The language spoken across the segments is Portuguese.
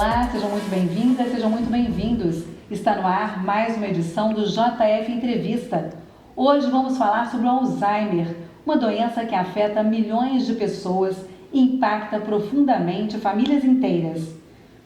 Olá, sejam muito bem-vindas, sejam muito bem-vindos. Está no ar mais uma edição do JF Entrevista. Hoje vamos falar sobre o Alzheimer, uma doença que afeta milhões de pessoas e impacta profundamente famílias inteiras.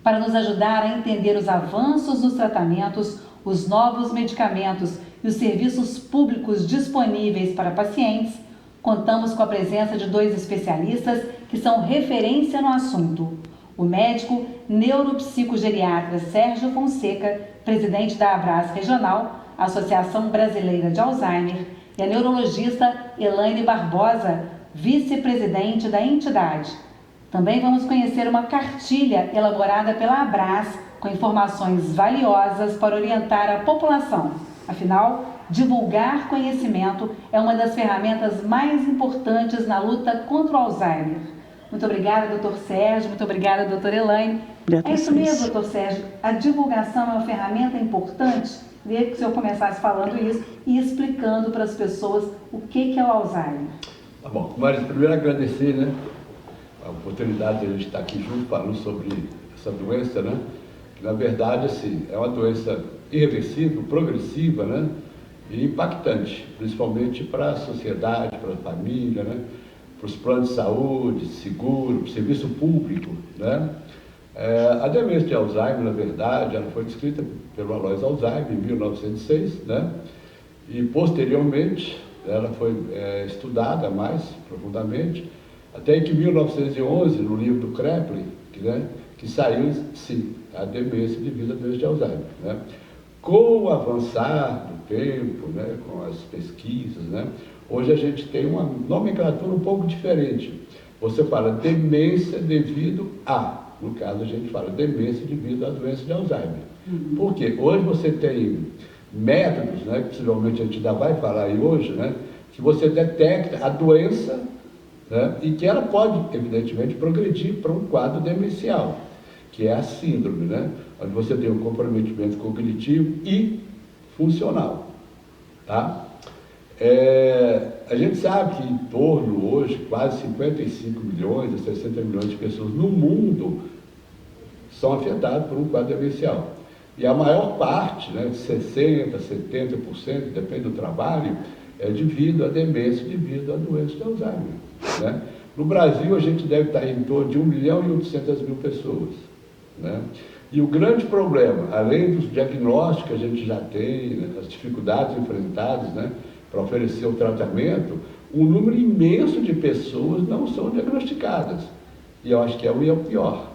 Para nos ajudar a entender os avanços nos tratamentos, os novos medicamentos e os serviços públicos disponíveis para pacientes, contamos com a presença de dois especialistas que são referência no assunto. O médico neuropsicogeriatra Sérgio Fonseca, presidente da Abras Regional, Associação Brasileira de Alzheimer, e a neurologista Elaine Barbosa, vice-presidente da entidade. Também vamos conhecer uma cartilha elaborada pela Abras, com informações valiosas para orientar a população. Afinal, divulgar conhecimento é uma das ferramentas mais importantes na luta contra o Alzheimer. Muito obrigada, doutor Sérgio. Muito obrigada, doutora Elaine. É isso mesmo, doutor Sérgio. A divulgação é uma ferramenta importante. Queria que o senhor começasse falando isso e explicando para as pessoas o que é o Alzheimer. Tá bom. Mas primeiro agradecer, a oportunidade de a gente estar aqui junto falando sobre essa doença, Que na verdade, assim, é uma doença irreversível, progressiva, E impactante, principalmente para a sociedade, para a família, para os planos de saúde, seguro, para o serviço público, A demência de Alzheimer, na verdade, ela foi descrita pelo Alois Alzheimer em 1906, E posteriormente ela foi estudada mais profundamente, até que em 1911, no livro do Kreplin, que saiu, sim, a demência devido à doença de Alzheimer, Com o avançar do tempo, com as pesquisas, hoje a gente tem uma nomenclatura um pouco diferente. Você fala demência devido a, no caso a gente fala demência devido à doença de Alzheimer. Por quê? Hoje você tem métodos, que possivelmente a gente ainda vai falar aí hoje, que você detecta a doença, e que ela pode, evidentemente, progredir para um quadro demencial, que é a síndrome, onde você tem um comprometimento cognitivo e funcional, A gente sabe que em torno, hoje, quase 55 milhões a 60 milhões de pessoas no mundo são afetadas por um quadro demencial. E a maior parte, de 60%, 70%, depende do trabalho, é devido à demência, devido à doença de Alzheimer. No Brasil, a gente deve estar em torno de 1.800.000 pessoas. E o grande problema, além dos diagnósticos que a gente já tem, as dificuldades enfrentadas, para oferecer o tratamento, um número imenso de pessoas não são diagnosticadas. E eu acho que é o pior,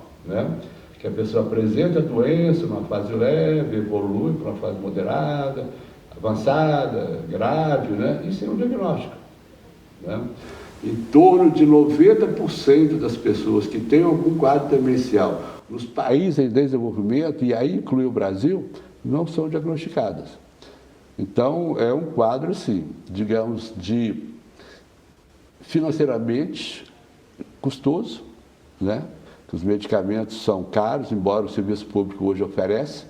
Que a pessoa apresenta a doença numa fase leve, evolui para uma fase moderada, avançada, grave, e sem um diagnóstico. Em torno de 90% das pessoas que têm algum quadro demencial nos países em desenvolvimento, e aí inclui o Brasil, não são diagnosticadas. Então, é um quadro, assim, digamos, de financeiramente custoso, Que os medicamentos são caros, embora o serviço público hoje oferece,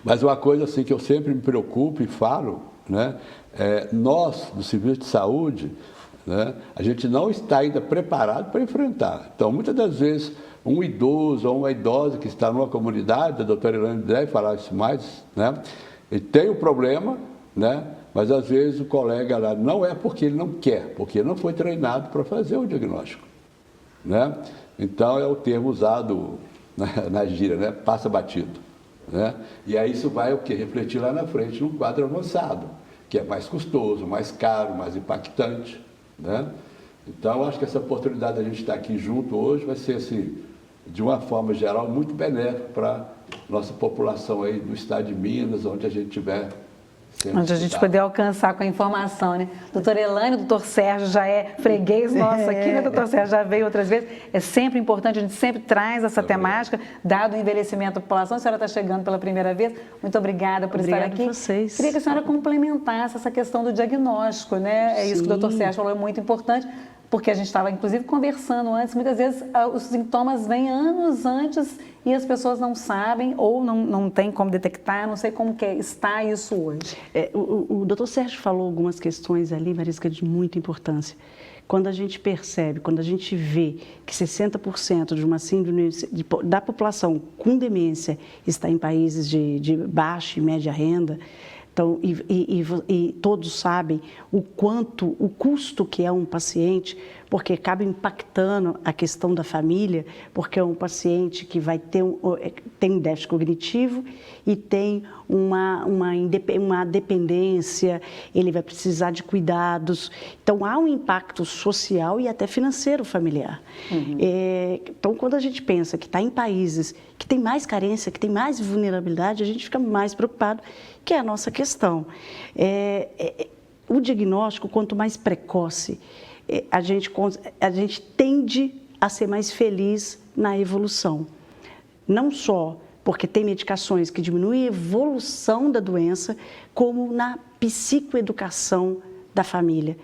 Mas uma coisa assim que eu sempre me preocupo e falo, nós, do serviço de saúde, a gente não está ainda preparado para enfrentar. Então, muitas das vezes, um idoso ou uma idosa que está numa comunidade, a doutora Elaine deve falar isso mais, ele tem o problema, mas às vezes o colega lá não é porque ele não quer, porque ele não foi treinado para fazer o diagnóstico. Então, é o termo usado na gíria, passa batido. E aí isso vai o quê? Refletir lá na frente num quadro avançado, que é mais custoso, mais caro, mais impactante. Então, acho que essa oportunidade de a gente estar aqui junto hoje vai ser, assim, de uma forma geral, muito benéfico para a nossa população aí do estado de Minas, onde a gente tiver. Onde a gente poder alcançar com a informação, Doutora Elaine, o doutor Sérgio já é freguês nosso aqui, Doutor Sérgio já veio outras vezes. É sempre importante, a gente sempre traz essa temática, dado o envelhecimento da população. A senhora está chegando pela primeira vez. Muito obrigada por estar aqui. Vocês. Queria que a senhora complementasse essa questão do diagnóstico, É isso que o doutor Sérgio falou, é muito importante. Porque a gente estava, inclusive, conversando antes, muitas vezes os sintomas vêm anos antes e as pessoas não sabem ou não tem como detectar, não sei como que está isso hoje. O doutor Sérgio falou algumas questões ali, Marisca, de muita importância. Quando a gente percebe, quando a gente vê que 60% de uma síndrome da população com demência está em países de baixa e média renda, então, e todos sabem o custo que é um paciente, porque acaba impactando a questão da família, porque é um paciente que vai ter tem déficit cognitivo e tem uma dependência, ele vai precisar de cuidados. Então, há um impacto social e até financeiro familiar. Uhum. Então, quando a gente pensa que está em países que tem mais carência, que tem mais vulnerabilidade, a gente fica mais preocupado, que é a nossa questão. O diagnóstico, quanto mais precoce, a gente tende a ser mais feliz na evolução. Não só porque tem medicações que diminuem a evolução da doença, como na psicoeducação da família.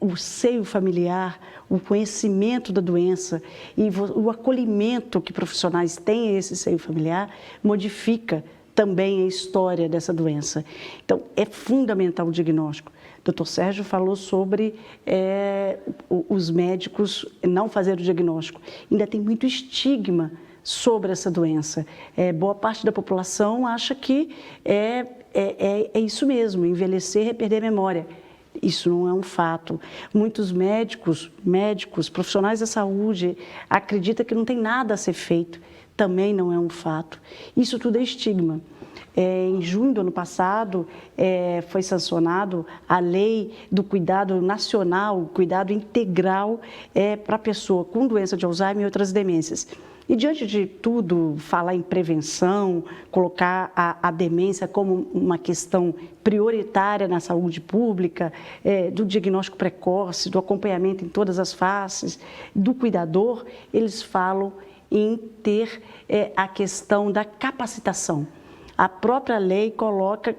O seio familiar, o conhecimento da doença e o acolhimento que profissionais têm a esse seio familiar modifica também a história dessa doença. Então, é fundamental o diagnóstico. O doutor Sérgio falou sobre os médicos não fazerem o diagnóstico. Ainda tem muito estigma sobre essa doença. Boa parte da população acha que é isso mesmo, envelhecer é perder a memória. Isso não é um fato. Muitos médicos, profissionais da saúde, acreditam que não tem nada a ser feito. Também não é um fato. Isso tudo é estigma. Em junho do ano passado, foi sancionado a lei do cuidado nacional, cuidado integral para a pessoa com doença de Alzheimer e outras demências. E, diante de tudo, falar em prevenção, colocar a demência como uma questão prioritária na saúde pública, do diagnóstico precoce, do acompanhamento em todas as faces, do cuidador, eles falam em ter a questão da capacitação. A própria lei coloca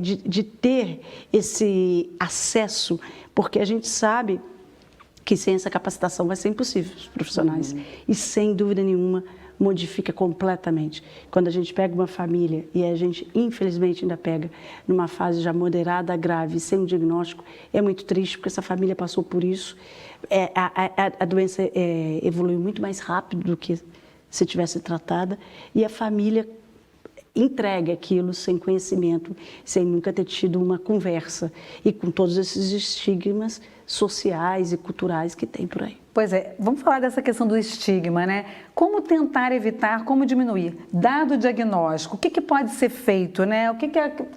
de ter esse acesso, porque a gente sabe que sem essa capacitação vai ser impossível os profissionais. Uhum. E, sem dúvida nenhuma, modifica completamente. Quando a gente pega uma família, e a gente, infelizmente, ainda pega numa fase já moderada a grave, sem um diagnóstico, é muito triste, porque essa família passou por isso. A doença evoluiu muito mais rápido do que se tivesse tratada, e a família entrega aquilo sem conhecimento, sem nunca ter tido uma conversa, e com todos esses estigmas sociais e culturais que tem por aí. Pois é, vamos falar dessa questão do estigma, né? Como tentar evitar, como diminuir? Dado o diagnóstico, o que pode ser feito, né?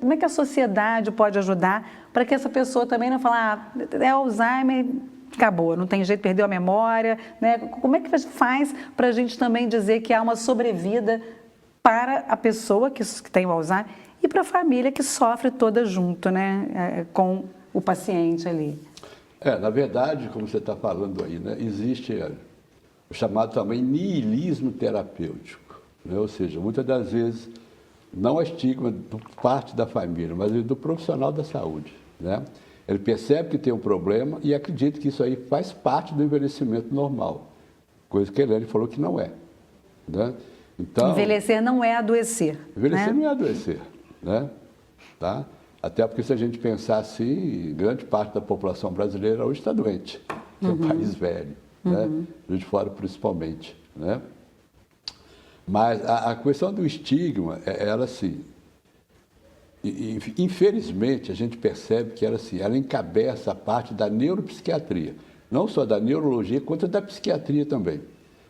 Como é que a sociedade pode ajudar para que essa pessoa também não fale, é Alzheimer, acabou, não tem jeito, perdeu a memória, né? Como é que faz para a gente também dizer que há uma sobrevida para a pessoa que tem o Alzheimer e para a família que sofre toda junto, né? Com o paciente ali? Na verdade, como você está falando aí, né, existe o chamado também niilismo terapêutico, né? Ou seja, muitas das vezes não é estigma por parte da família, mas do profissional da saúde, né? Ele percebe que tem um problema e acredita que isso aí faz parte do envelhecimento normal, coisa que ele falou que não é, né? Então, envelhecer não é adoecer. Envelhecer, né? Não é adoecer, né? Tá? Até porque, se a gente pensar assim, grande parte da população brasileira hoje está doente. É um país velho, né? De fora principalmente, né? Mas a questão do estigma, ela assim, infelizmente a gente percebe que ela encabeça a parte da neuropsiquiatria, não só da neurologia, quanto da psiquiatria também.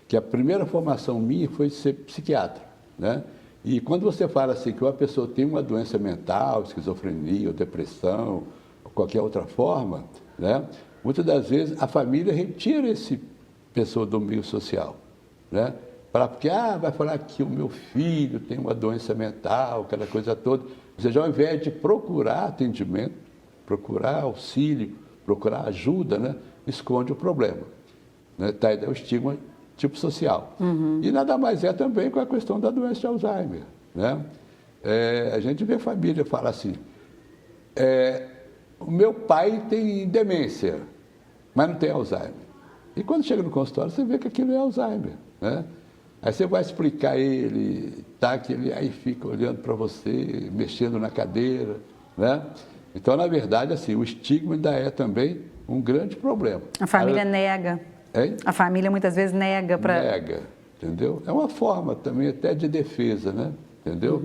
Que a primeira formação minha foi ser psiquiatra, né? E quando você fala assim que uma pessoa tem uma doença mental, esquizofrenia ou depressão, ou qualquer outra forma, né? Muitas das vezes a família retira essa pessoa do meio social, né? Porque vai falar que o meu filho tem uma doença mental, aquela coisa toda. Ou seja, ao invés de procurar atendimento, procurar auxílio, procurar ajuda, né? Esconde o problema, né? Tá aí o estigma tipo social. E nada mais é também com a questão da doença de Alzheimer, né? A gente vê família falar assim, o meu pai tem demência, mas não tem Alzheimer. E quando chega no consultório, você vê que aquilo é Alzheimer, né? Aí você vai explicar ele, tá, que ele aí fica olhando para você, mexendo na cadeira, né? Então, na verdade, assim, o estigma ainda é também um grande problema. A família nega. Hein? A família muitas vezes nega para... Nega, entendeu? É uma forma também até de defesa, né? Entendeu?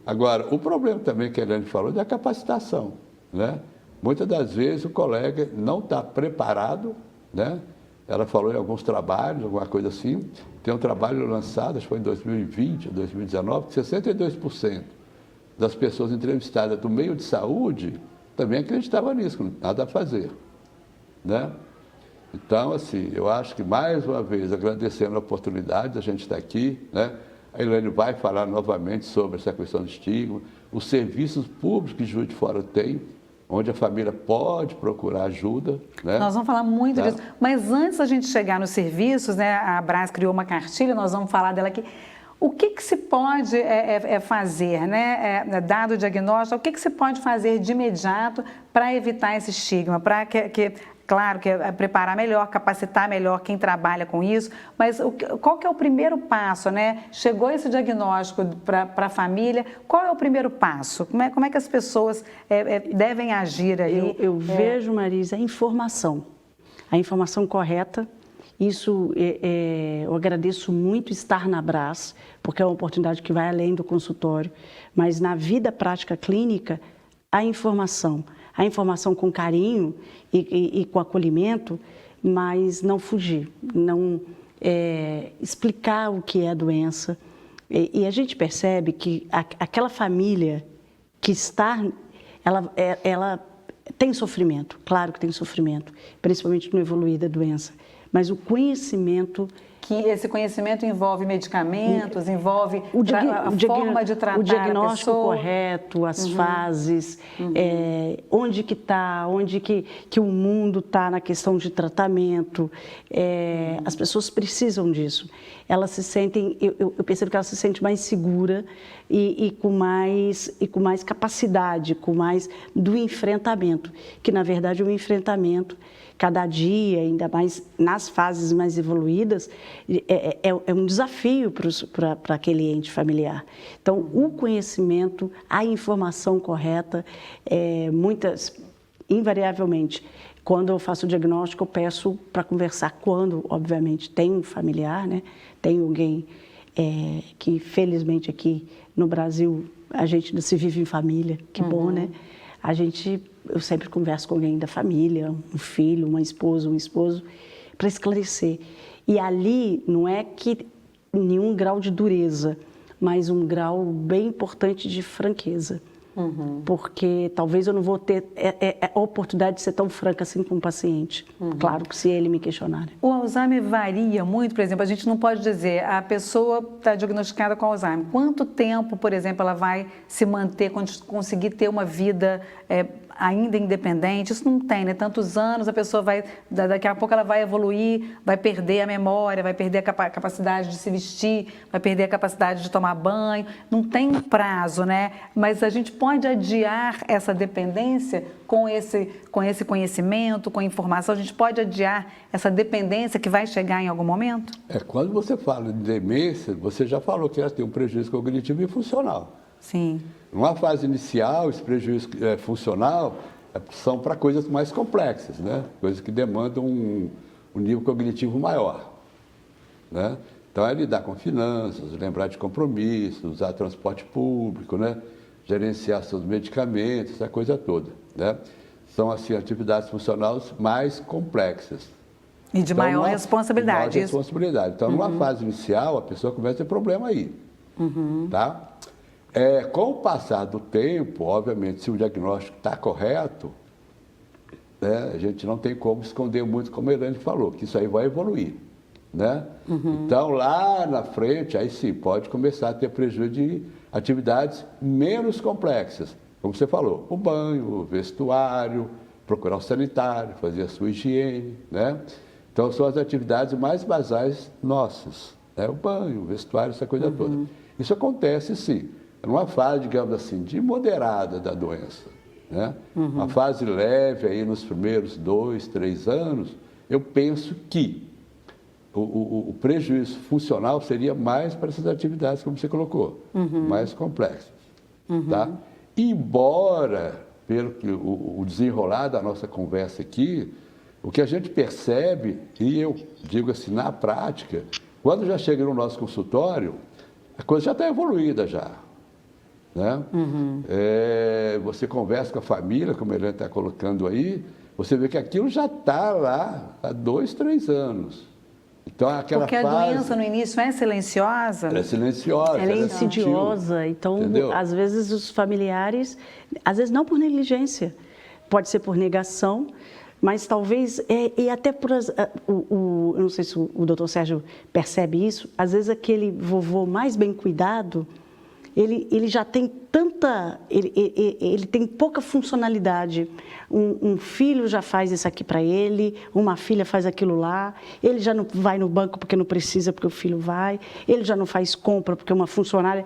Agora, o problema também que a Eliane falou é da capacitação, né? Muitas das vezes o colega não está preparado, né? Ela falou em alguns trabalhos, alguma coisa assim. Tem um trabalho lançado, acho que foi em 2020, 2019, que 62% das pessoas entrevistadas do meio de saúde também acreditavam nisso, não nada a fazer, né? Então, assim, eu acho que, mais uma vez, agradecendo a oportunidade de a gente estar aqui, né? A Eliane vai falar novamente sobre essa questão do estigma, os serviços públicos que Juiz de Fora tem, onde a família pode procurar ajuda, né? Nós vamos falar muito Tá? disso. Mas antes da gente chegar nos serviços, né, a Brás criou uma cartilha, nós vamos falar dela aqui. O que se pode fazer, né? Dado o diagnóstico, o que se pode fazer de imediato para evitar esse estigma, para claro, que é preparar melhor, capacitar melhor quem trabalha com isso, mas qual que é o primeiro passo, né? Chegou esse diagnóstico para a família, qual é o primeiro passo? Como é que as pessoas devem agir aí? Eu vejo, Marisa, a informação correta. Isso, eu agradeço muito estar na Brás, porque é uma oportunidade que vai além do consultório, mas na vida prática clínica, a informação com carinho e com acolhimento, mas não fugir, não explicar o que é a doença. E a gente percebe que aquela família que está, ela tem sofrimento, claro que tem sofrimento, principalmente no evoluir da doença, mas o conhecimento... Que esse conhecimento envolve medicamentos, envolve a forma de tratar a pessoa. O diagnóstico correto, as fases, onde que está, onde que o mundo está na questão de tratamento. As pessoas precisam disso. Elas se sentem, eu percebo que elas se sentem mais segura e com mais capacidade, com mais do enfrentamento, que na verdade o enfrentamento, cada dia, ainda mais nas fases mais evoluídas, é um desafio para aquele ente familiar. Então, o conhecimento, a informação correta, invariavelmente, quando eu faço o diagnóstico, eu peço para conversar quando, obviamente, tem um familiar, né? Tem alguém que, felizmente, aqui no Brasil, a gente ainda se vive em família, que bom, né? Eu sempre converso com alguém da família, um filho, uma esposa, um esposo, para esclarecer. E ali não é que nenhum grau de dureza, mas um grau bem importante de franqueza. Porque talvez eu não vou ter a oportunidade de ser tão franca assim com o paciente. Claro que se ele me questionar. O Alzheimer varia muito, por exemplo, a gente não pode dizer a pessoa está diagnosticada com Alzheimer. Quanto tempo, por exemplo, ela vai se manter, conseguir ter uma vida ainda independente? Isso não tem, né? Tantos anos, a pessoa daqui a pouco ela vai evoluir, vai perder a memória, vai perder a capacidade de se vestir, vai perder a capacidade de tomar banho. Não tem prazo, né? Mas a gente pode adiar essa dependência com esse conhecimento, com a informação, a gente pode adiar essa dependência que vai chegar em algum momento? Quando você fala de demência, você já falou que ela tem um prejuízo cognitivo e funcional. Sim. Numa fase inicial, esse prejuízo funcional são para coisas mais complexas, né? Coisas que demandam um nível cognitivo maior, né? Então, é lidar com finanças, lembrar de compromissos, usar transporte público, né? Gerenciar seus medicamentos, essa coisa toda, né? São, assim, atividades funcionais mais complexas. E de maior responsabilidade. Então, numa fase inicial, a pessoa começa a ter problema aí, tá? Com o passar do tempo, obviamente, se o diagnóstico está correto, né, a gente não tem como esconder muito, como a Eliane falou, que isso aí vai evoluir, né? Então, lá na frente, aí sim, pode começar a ter prejuízo de atividades menos complexas, como você falou, o banho, o vestuário, procurar o sanitário, fazer a sua higiene, né? Então, são as atividades mais basais nossas, né? O banho, o vestuário, essa coisa toda. Isso acontece, sim, numa fase, digamos assim, de moderada da doença, né? Uma fase leve aí nos primeiros 2, 3 anos, eu penso que o prejuízo funcional seria mais para essas atividades, como você colocou, mais complexas. Tá? Embora, pelo que o desenrolar da nossa conversa aqui, o que a gente percebe, e eu digo assim, na prática, quando já chega no nosso consultório, a coisa já está evoluída já. Né? Você conversa com a família, como ele está colocando aí, você vê que aquilo já está lá há 2, 3 anos. Então, aquela Porque a fase, doença no início é silenciosa? ela é silenciosa, Ela é sutil, insidiosa, então, entendeu? às vezes, os familiares, às vezes não por negligência, pode ser por negação, mas talvez, e até por, eu não sei se o doutor Sérgio percebe isso, às vezes aquele vovô mais bem cuidado, ele já tem tanta, ele tem pouca funcionalidade. Um filho já faz isso aqui para ele, uma filha faz aquilo lá, ele já não vai no banco porque não precisa, porque o filho vai, ele já não faz compra porque uma funcionária...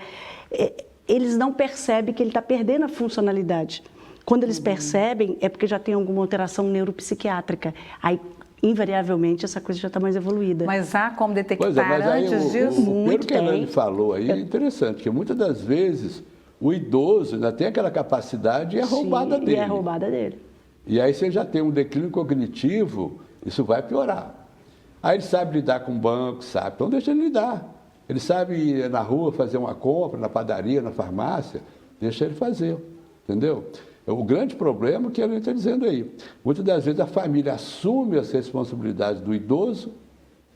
Eles não percebem que ele está perdendo a funcionalidade. Quando eles percebem, é porque já tem alguma alteração neuropsiquiátrica. Aí, invariavelmente, essa coisa já está mais evoluída. Mas há como detectar Pois é, mas aí antes disso? pelo que a Elaine falou aí, é interessante, porque muitas das vezes o idoso ainda tem aquela capacidade e é roubada Sim, dele. E é roubada dele. E aí, se ele já tem um declínio cognitivo, isso vai piorar. Aí ele sabe lidar com o banco, sabe, então deixa ele lidar. Ele sabe ir na rua fazer uma compra, na padaria, na farmácia, deixa ele fazer, entendeu? O grande problema que ele está dizendo aí, muitas das vezes a família assume as responsabilidades do idoso,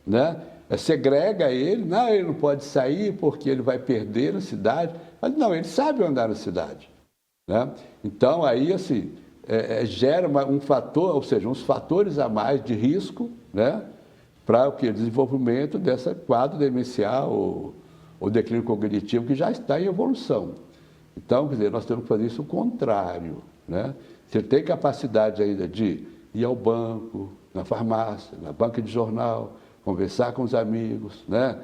né? Segrega ele, não, ele não pode sair porque ele vai perder na cidade, mas não, ele sabe andar na cidade, né? Então aí assim, gera um fator, ou seja, uns fatores a mais de risco, né? Para o desenvolvimento desse quadro demencial ou declínio cognitivo que já está em evolução. Então, quer dizer, nós temos que fazer isso o contrário, né? Você tem capacidade ainda de ir ao banco, na farmácia, na banca de jornal, conversar com os amigos, né?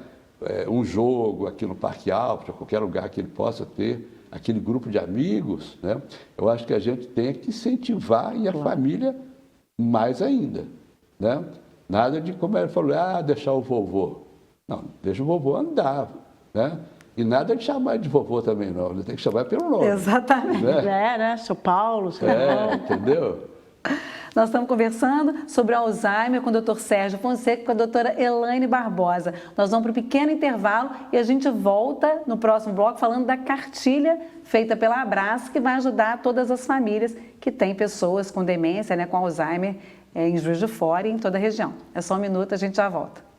Um jogo aqui no Parque Alto, qualquer lugar que ele possa ter, aquele grupo de amigos, né? Eu acho que a gente tem que incentivar e a família mais ainda, né? Nada de, como ele falou, deixar o vovô. Não, deixa o vovô andar, né? E nada de chamar de vovô também, não. Tem que chamar pelo nome. Exatamente. Né? Seu Paulo, seu Paulo. Entendeu? Nós estamos conversando sobre Alzheimer com o Dr. Sérgio Fonseca e com a doutora Elaine Barbosa. Nós vamos para um pequeno intervalo e a gente volta no próximo bloco falando da cartilha feita pela Abras, que vai ajudar todas as famílias que têm pessoas com demência, né, com Alzheimer, em Juiz de Fora e em toda a região. É só um minuto, a gente já volta.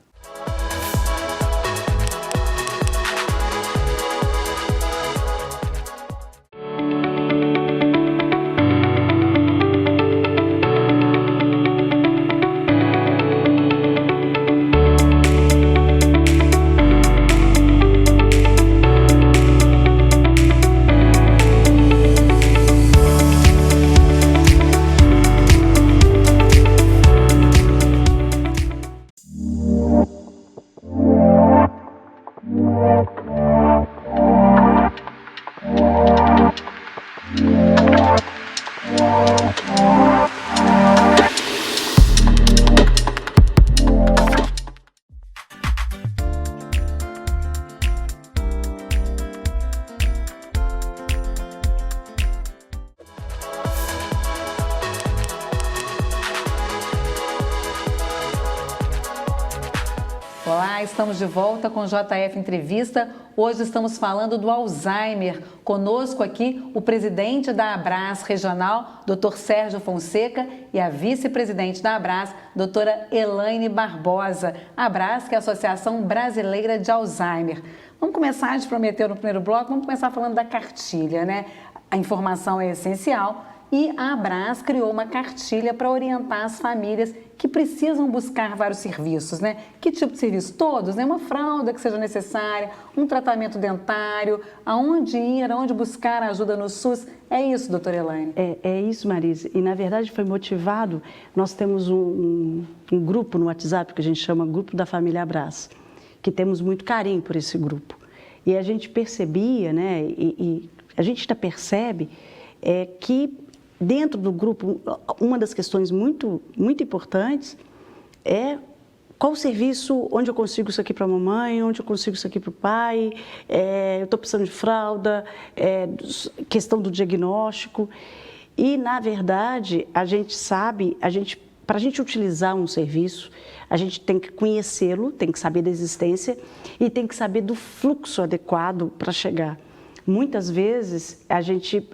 Olá, estamos de volta com o JF Entrevista. Hoje estamos falando do Alzheimer. Conosco aqui o presidente da Abras Regional, Dr. Sérgio Fonseca, e a vice-presidente da Abras, doutora Elaine Barbosa. A Abras, que é a Associação Brasileira de Alzheimer. Vamos começar, a gente prometeu no primeiro bloco, vamos começar falando da cartilha, né? A informação é essencial. E a Abras criou uma cartilha para orientar as famílias que precisam buscar vários serviços, né? Que tipo de serviço? Todos, né? Uma fralda que seja necessária, um tratamento dentário, aonde ir, aonde buscar ajuda no SUS. É isso, doutora Elaine? É isso, Marisa. E, na verdade, foi motivado, nós temos um grupo no WhatsApp que a gente chama Grupo da Família Abras, que temos muito carinho por esse grupo. E a gente percebia, né? E a gente ainda percebe que dentro do grupo, uma das questões muito importantes qual o serviço, onde eu consigo isso aqui para a mamãe, onde eu consigo isso aqui para o pai, eu estou precisando de fralda, questão do diagnóstico. E, na verdade, a gente sabe, para a gente utilizar um serviço, a gente tem que conhecê-lo, tem que saber da existência e tem que saber do fluxo adequado para chegar. Muitas vezes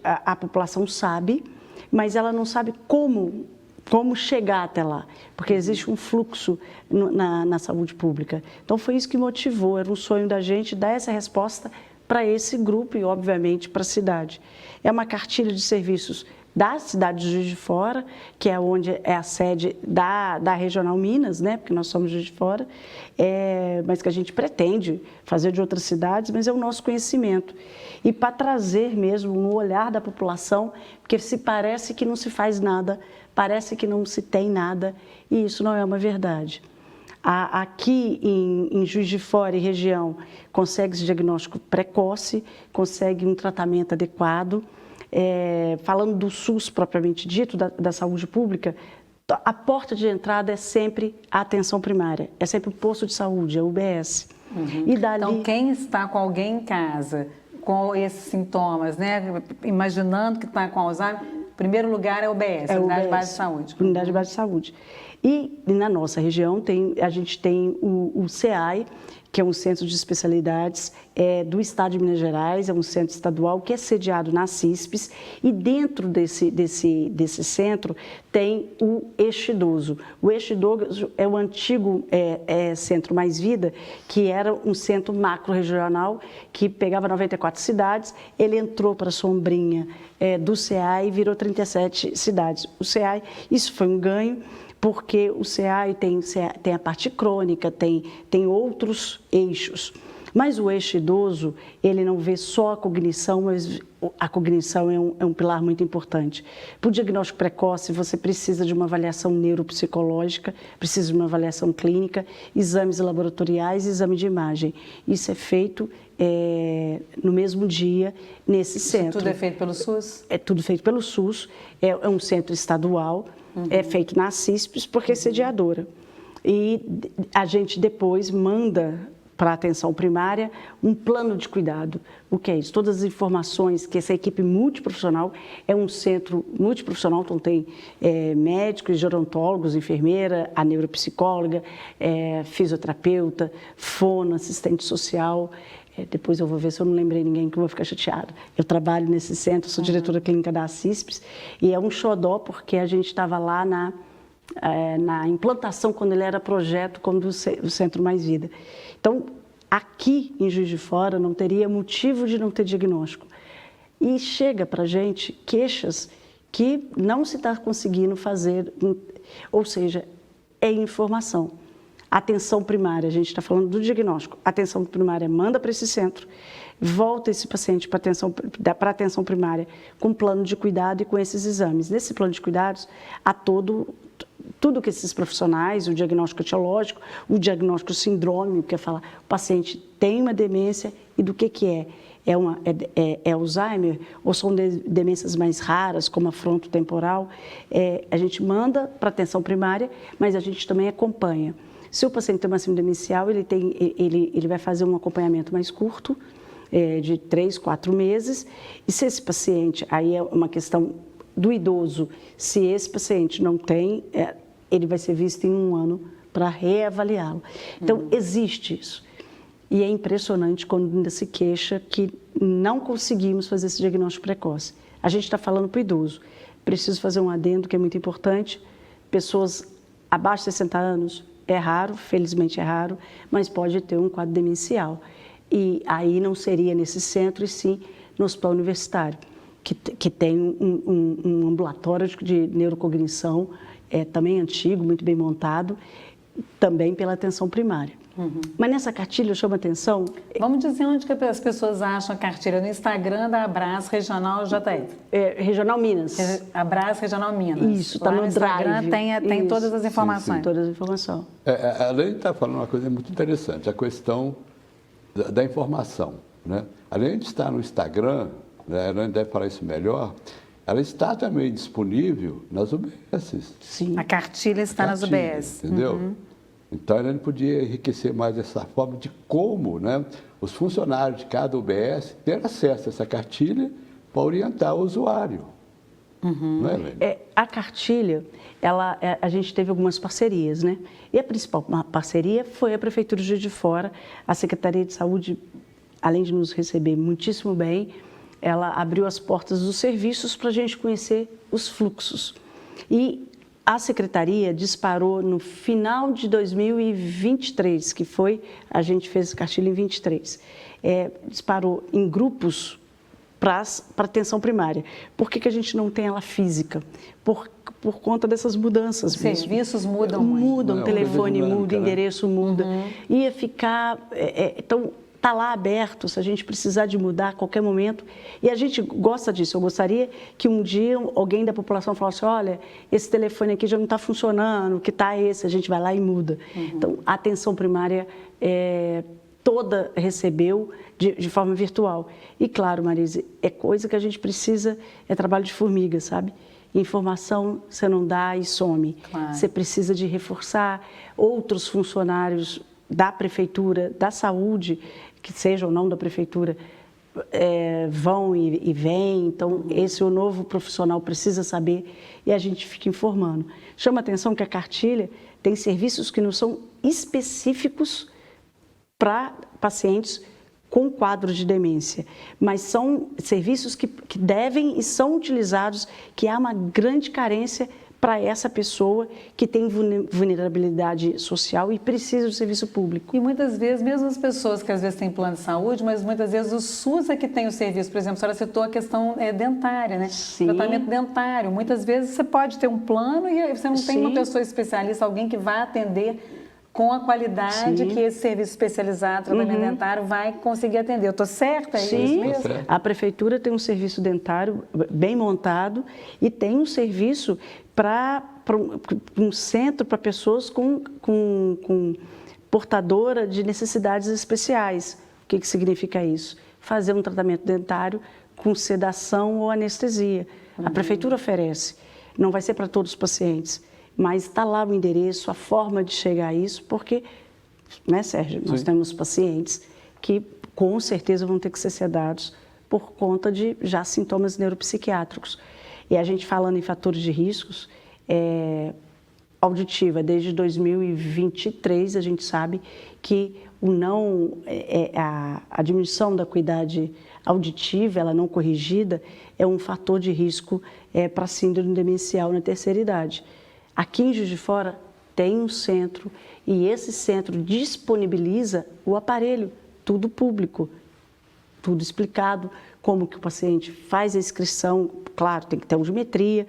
a população sabe, mas ela não sabe como chegar até lá, porque existe um fluxo na saúde pública. Então, foi isso que motivou, era um sonho da gente dar essa resposta para esse grupo e, obviamente, para a cidade. É uma cartilha de serviços da cidade de Juiz de Fora, que é onde é a sede da Regional Minas, né? Porque nós somos Juiz de Fora, mas que a gente pretende fazer de outras cidades, mas é o nosso conhecimento. E para trazer mesmo no olhar da população, porque se parece que não se faz nada, parece que não se tem nada, e isso não é uma verdade. Aqui em Juiz de Fora e região, consegue-se diagnóstico precoce, consegue um tratamento adequado. Falando do SUS propriamente dito, da saúde pública, a porta de entrada é sempre a atenção primária, é sempre o posto de saúde, a UBS. Uhum. E dali... Então, quem está com alguém em casa, com esses sintomas, né, imaginando que está com Alzheimer, em primeiro lugar é a UBS, Unidade Básica de Saúde. Unidade Básica de Saúde. E na nossa região a gente tem o CEAI, que é um centro de especialidades do Estado de Minas Gerais, é um centro estadual que é sediado na CISPES, e dentro desse centro tem o Eixo Idoso. O Eixo Idoso é o antigo Centro Mais Vida, que era um centro macro-regional que pegava 94 cidades, ele entrou para a sombrinha do CEAI e virou 37 cidades. O CEAI, isso foi um ganho, porque o CEAI tem a parte crônica, tem outros eixos. Mas o eixo idoso, ele não vê só a cognição, mas a cognição é um pilar muito importante. Para o diagnóstico precoce, você precisa de uma avaliação neuropsicológica, precisa de uma avaliação clínica, exames laboratoriais e exame de imagem. Isso é feito no mesmo dia, nesse centro. Tudo é feito pelo SUS? É tudo feito pelo SUS, é um centro estadual. É feito na CISPES porque é sediadora. E a gente depois manda para a atenção primária um plano de cuidado. O que é isso? Todas as informações que essa equipe multiprofissional é um centro multiprofissional, então tem médicos, gerontólogos, enfermeira, a neuropsicóloga, fisioterapeuta, fono, assistente social. Depois eu vou ver se eu não lembrei ninguém, que eu vou ficar chateada. Eu trabalho nesse centro, sou diretora clínica da CISPES, e é um xodó porque a gente estava lá na implantação, quando ele era projeto, como o Centro Mais Vida. Então, aqui em Juiz de Fora não teria motivo de não ter diagnóstico. E chega para a gente queixas que não se está conseguindo fazer, ou seja, é informação. Atenção primária, a gente está falando do diagnóstico. Atenção primária manda para esse centro, volta esse paciente para a atenção primária com plano de cuidado e com esses exames. Nesse plano de cuidados, há tudo que esses profissionais, o diagnóstico etiológico, o diagnóstico sindrômico, que é falar, o paciente tem uma demência e do que é? É Alzheimer ou são demências mais raras, como a frontotemporal? A gente manda para a atenção primária, mas a gente também acompanha. Se o paciente tem uma síndrome demencial, ele vai fazer um acompanhamento mais curto, de 3, 4 meses, e se esse paciente, aí é uma questão do idoso, se esse paciente não tem, ele vai ser visto em 1 ano para reavaliá-lo. Então, existe isso. E é impressionante quando ainda se queixa que não conseguimos fazer esse diagnóstico precoce. A gente está falando para o idoso. Preciso fazer um adendo que é muito importante. Pessoas abaixo de 60 anos, é raro, felizmente é raro, mas pode ter um quadro demencial. E aí não seria nesse centro, e sim no hospital universitário, que tem um ambulatório de neurocognição, também antigo, muito bem montado, também pela atenção primária. Mas nessa cartilha chama atenção... Vamos dizer onde que as pessoas acham a cartilha. No Instagram da Abras Regional JF. Regional Minas. Abras Regional Minas. Isso, está no Instagram, Drive. tem todas as informações. Sim, todas as informações. Além de estar falando uma coisa muito interessante, a questão da informação. Né? Além de estar no Instagram, né, a Elaine deve falar isso melhor, ela está também disponível nas UBSs. Sim. A cartilha está nas Cartilha, UBS. entendeu? Então, a gente podia enriquecer mais essa forma de como, né, os funcionários de cada UBS ter acesso a essa cartilha para orientar o usuário. Não é, Helene? A cartilha, a gente teve algumas parcerias, né? E a principal parceria foi a Prefeitura de Juiz de Fora. A Secretaria de Saúde, além de nos receber muitíssimo bem, ela abriu as portas dos serviços para a gente conhecer os fluxos. E a Secretaria disparou no final de 2023, que foi, a gente fez a cartilha em 23, disparou em grupos para atenção primária. Por que a gente não tem ela física? Por conta dessas mudanças Os mesmo. serviços mudam muito. Mudam, telefone muda, né? endereço muda. Ia ficar... então, está lá aberto, se a gente precisar de mudar a qualquer momento. E a gente gosta disso. Eu gostaria que um dia alguém da população falasse, olha, esse telefone aqui já não está funcionando, que está esse, a gente vai lá e muda. Então, a atenção primária toda recebeu de forma virtual. E claro, Marise, é coisa que a gente precisa, é trabalho de formiga, sabe? Informação você não dá e some. Claro. Você precisa de reforçar outros funcionários da prefeitura, da saúde, que seja ou não da prefeitura, vão e vêm. Então, esse o novo profissional precisa saber e a gente fica informando. Chama a atenção que a cartilha tem serviços que não são específicos para pacientes com quadros de demência, mas são serviços que devem e são utilizados, que há uma grande carência para essa pessoa que tem vulnerabilidade social e precisa do serviço público. E muitas vezes, mesmo as pessoas que às vezes têm plano de saúde, mas muitas vezes o SUS é que tem o serviço. Por exemplo, a senhora citou a questão dentária, né? Sim. Tratamento dentário. Muitas vezes você pode ter um plano e você não tem uma pessoa especialista, alguém que vai atender com a qualidade que esse serviço especializado, tratamento dentário, vai conseguir atender. Eu estou certa? É Sim, isso mesmo? Certo. A prefeitura tem um serviço dentário bem montado e tem um serviço para um centro para pessoas com portadora de necessidades especiais. O que significa isso? Fazer um tratamento dentário com sedação ou anestesia. A prefeitura oferece. Não vai ser para todos os pacientes, mas está lá o endereço, a forma de chegar a isso, porque, né, Sérgio, nós temos pacientes que com certeza vão ter que ser sedados por conta de já sintomas neuropsiquiátricos. E a gente falando em fatores de riscos, auditiva, desde 2023 a gente sabe que a diminuição da acuidade auditiva, ela não corrigida, é um fator de risco para síndrome demencial na terceira idade. Aqui em Juiz de Fora tem um centro e esse centro disponibiliza o aparelho, tudo público, tudo explicado, como que o paciente faz a inscrição, claro, tem que ter audiometria,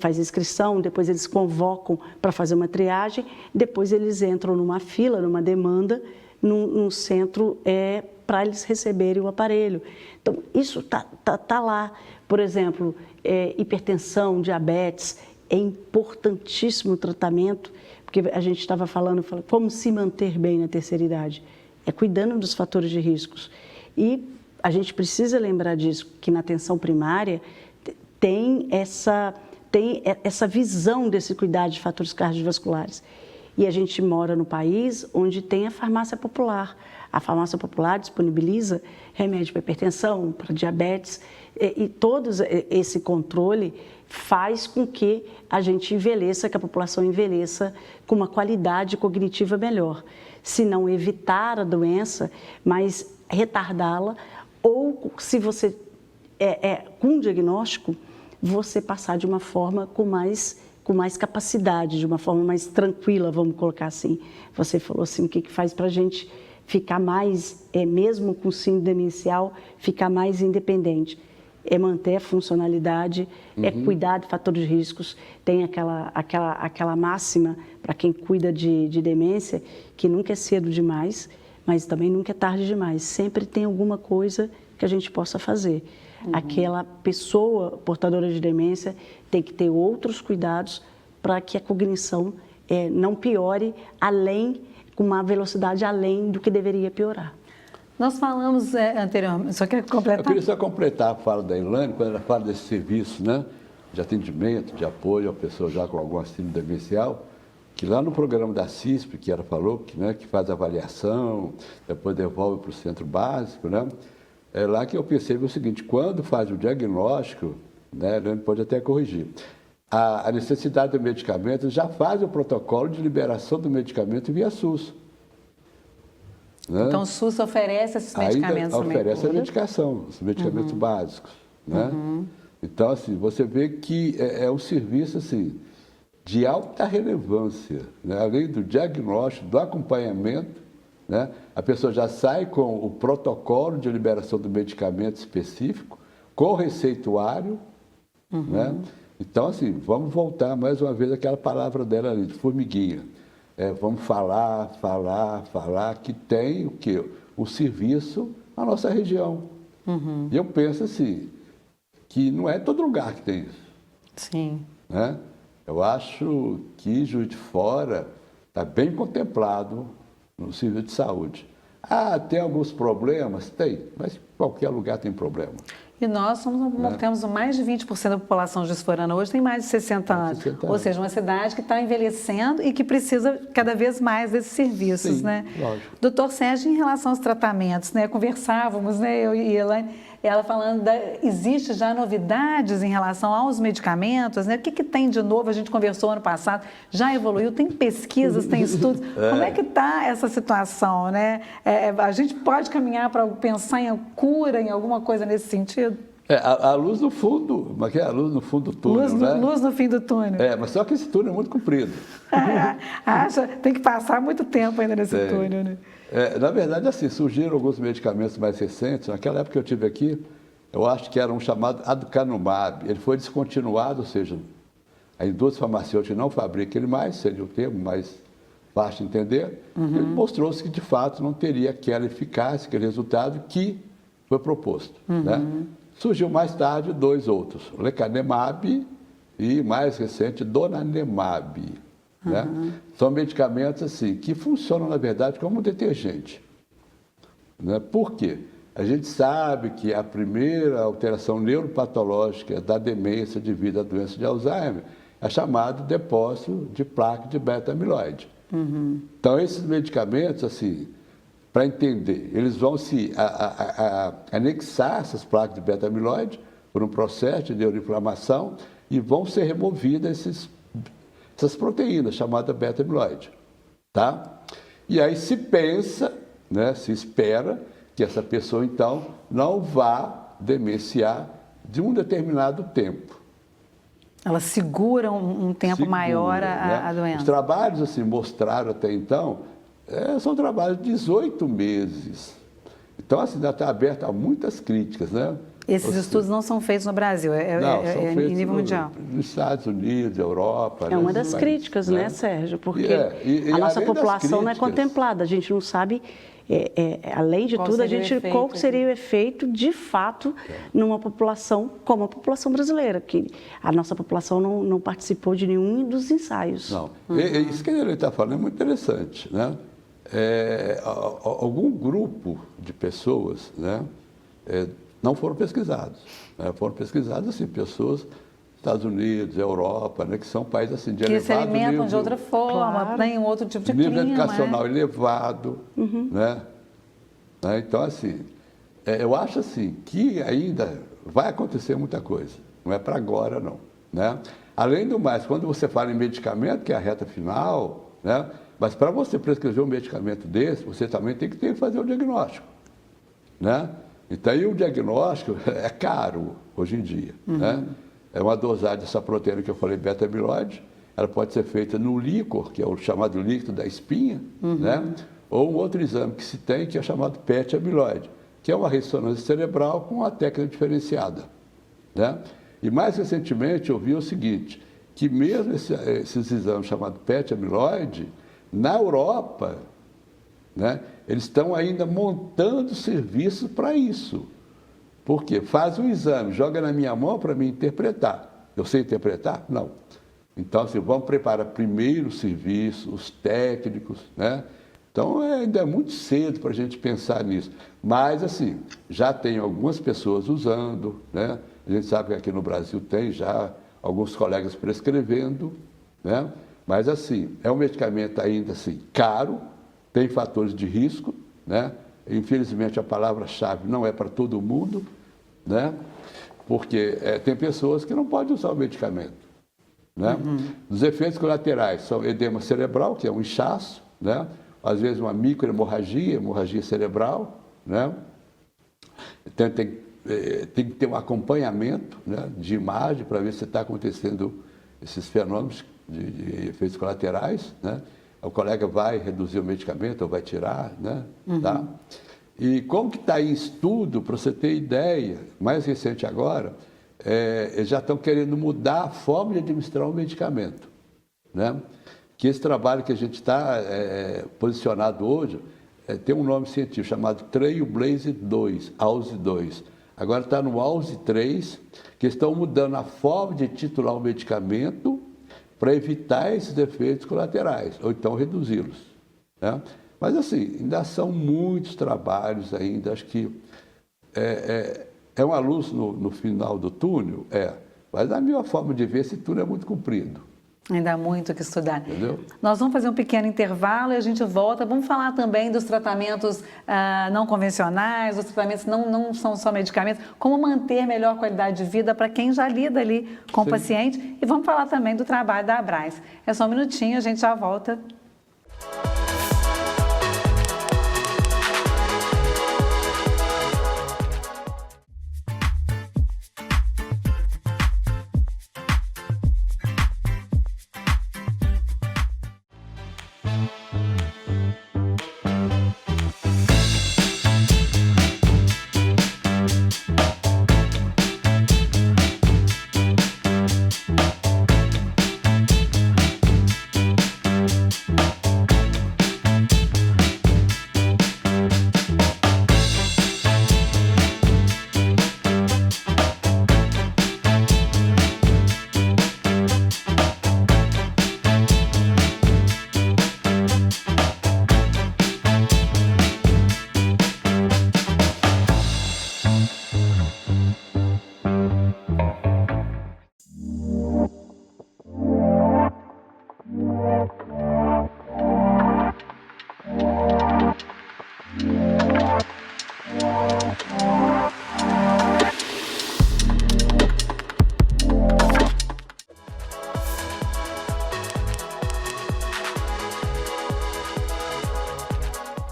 faz a inscrição, depois eles convocam para fazer uma triagem, depois eles entram numa fila, numa demanda, num centro para eles receberem o aparelho. Então, isso tá lá. Por exemplo, hipertensão, diabetes, é importantíssimo o tratamento, porque a gente estava falando como se manter bem na terceira idade, cuidando dos fatores de riscos. E a gente precisa lembrar disso, que na atenção primária tem essa visão desse cuidado de fatores cardiovasculares. E a gente mora no país onde tem a farmácia popular. A farmácia popular disponibiliza remédio para hipertensão, para diabetes, e todo esse controle faz com que a gente envelheça, que a população envelheça com uma qualidade cognitiva melhor. Se não evitar a doença, mas retardá-la, ou se você com um diagnóstico, você passar de uma forma com mais capacidade, de uma forma mais tranquila, vamos colocar assim. Você falou assim, o que faz para a gente ficar mais, mesmo com síndrome demencial, ficar mais independente? É manter a funcionalidade, cuidar de fatores de riscos. Tem aquela máxima para quem cuida de demência, que nunca é cedo demais, mas também nunca é tarde demais. Sempre tem alguma coisa que a gente possa fazer. Aquela pessoa portadora de demência tem que ter outros cuidados para que a cognição não piore com uma velocidade além do que deveria piorar. Nós falamos anteriormente, só quer completar? Eu queria só completar a fala da Elaine, quando ela fala desse serviço, né? de atendimento, de apoio a pessoa já com algum síndrome demencial, que lá no programa da CISP, que ela falou, que faz avaliação, depois devolve para o centro básico, né? É lá que eu percebo o seguinte, quando faz o diagnóstico, né, ele pode até corrigir, a necessidade do medicamento já faz o protocolo de liberação do medicamento via SUS. Né? Então o SUS oferece esses medicamentos também? Oferece a medicação, os medicamentos básicos. Né? Então, assim, você vê que é um serviço assim, de alta relevância, né? Além do diagnóstico, do acompanhamento, né? A pessoa já sai com o protocolo de liberação do medicamento específico, com o receituário, né? Então, assim, vamos voltar mais uma vez àquela palavra dela ali, de formiguinha. Vamos falar, que tem o quê? O serviço na nossa região. E eu penso assim, que não é todo lugar que tem isso. Sim. Né? Eu acho que Juiz de Fora está bem contemplado no serviço de saúde. Ah, tem alguns problemas? Tem, mas qualquer lugar tem problema. E nós temos mais de 20% da população juiz-forana hoje tem mais de 60 anos. 60 anos. Ou seja, uma cidade que está envelhecendo e que precisa cada vez mais desses serviços. Sim, né? Lógico. Doutor Sérgio, em relação aos tratamentos, né? Conversávamos, né, eu e Elaine, ela falando, existe já novidades em relação aos medicamentos, né? O que tem de novo? A gente conversou ano passado, já evoluiu, tem pesquisas, tem estudos. Como é que está essa situação, né? A gente pode caminhar para pensar em cura, em alguma coisa nesse sentido? A luz no fundo, mas que é a luz no fundo do túnel, né? Luz no fim do túnel. Mas só que esse túnel é muito comprido. Tem que passar muito tempo ainda nesse túnel, né? Na verdade, assim, surgiram alguns medicamentos mais recentes. Naquela época que eu tive aqui, eu acho que era um chamado aducanumab. Ele foi descontinuado, ou seja, a indústria farmacêutica não fabrica ele mais, seria o termo mais fácil de entender. Ele mostrou-se que, de fato, não teria aquela eficácia, aquele resultado que foi proposto. Né? Surgiu mais tarde dois outros, lecanemab e, mais recente, donanemab. Né? São medicamentos assim, que funcionam, na verdade, como um detergente. Né? Por quê? A gente sabe que a primeira alteração neuropatológica da demência devido à doença de Alzheimer é chamado depósito de placa de beta-amiloide. Então, esses medicamentos, assim, para entender, eles vão se anexar essas placas de beta-amiloide por um processo de neuroinflamação e vão ser removidas essas proteínas chamadas beta-amiloide, tá? E aí se pensa, né, se espera que essa pessoa, então, não vá demenciar de um determinado tempo. Ela segura um tempo maior a doença. Os trabalhos, assim, mostraram até então, são trabalhos de 18 meses. Então, assim, ainda está aberto a muitas críticas, né? Esses estudos não são feitos no Brasil, são feitos em nível mundial. Nos Estados Unidos, Europa. É uma das críticas, né, Sérgio? Porque e a nossa população não é contemplada, a gente não sabe, além de tudo, qual seria o efeito, de fato, numa população como a população brasileira, que a nossa população não participou de nenhum dos ensaios. Não, isso que ele está falando é muito interessante, né? Algum grupo de pessoas, né, não foram pesquisados. Né? Foram pesquisados, assim, pessoas, Estados Unidos, Europa, né, que são países assim, de elevado nível... Que se alimentam de outra forma, tem outro tipo de nível clima. Educacional elevado, né? Então, assim, eu acho assim, que ainda vai acontecer muita coisa. Não é para agora, não. Né? Além do mais, quando você fala em medicamento, que é a reta final, né? Mas para você prescrever um medicamento desse, você também tem que fazer o diagnóstico. Né? Então, aí o diagnóstico é caro hoje em dia. Né? É uma dosagem dessa proteína que eu falei, beta-amiloide. Ela pode ser feita no líquor, que é o chamado líquido da espinha, né? Ou um outro exame que se tem, que é chamado PET-amiloide, que é uma ressonância cerebral com uma técnica diferenciada. Né? E mais recentemente eu vi o seguinte, que mesmo esses exames chamados PET-amiloide, na Europa, né, eles estão ainda montando serviços para isso. Por quê? Faz um exame, joga na minha mão para mim interpretar. Eu sei interpretar? Não. Então, assim, vamos preparar primeiro o serviço, os técnicos, né? Então, ainda é muito cedo para a gente pensar nisso. Mas, assim, já tem algumas pessoas usando, né? A gente sabe que aqui no Brasil tem já alguns colegas prescrevendo, né? Mas assim, é um medicamento ainda assim caro, tem fatores de risco, né? Infelizmente a palavra-chave não é para todo mundo, né? Porque tem pessoas que não podem usar o medicamento, né? Os efeitos colaterais são edema cerebral, que é um inchaço, né? Às vezes uma microhemorragia, hemorragia cerebral, né? Tem que ter um acompanhamento, né, de imagem para ver se está acontecendo esses fenômenos de efeitos colaterais, né? O colega vai reduzir o medicamento ou vai tirar, né? Tá? E como que está em estudo, para você ter ideia, mais recente agora, eles já estão querendo mudar a forma de administrar o medicamento, né? Que esse trabalho que a gente está posicionado hoje tem um nome científico chamado Trailblazer 2, AUSE 2. Agora está no AUSE 3, que estão mudando a forma de titular o medicamento para evitar esses efeitos colaterais, ou então reduzi-los, né? Mas assim, ainda são muitos trabalhos ainda, acho que é uma luz no final do túnel, mas a minha forma de ver, esse túnel é muito comprido. Ainda há muito o que estudar. Entendeu? Nós vamos fazer um pequeno intervalo e a gente volta. Vamos falar também dos tratamentos não convencionais, os tratamentos não são só medicamentos, como manter melhor qualidade de vida para quem já lida ali com o paciente. E vamos falar também do trabalho da Abras. É só um minutinho, a gente já volta.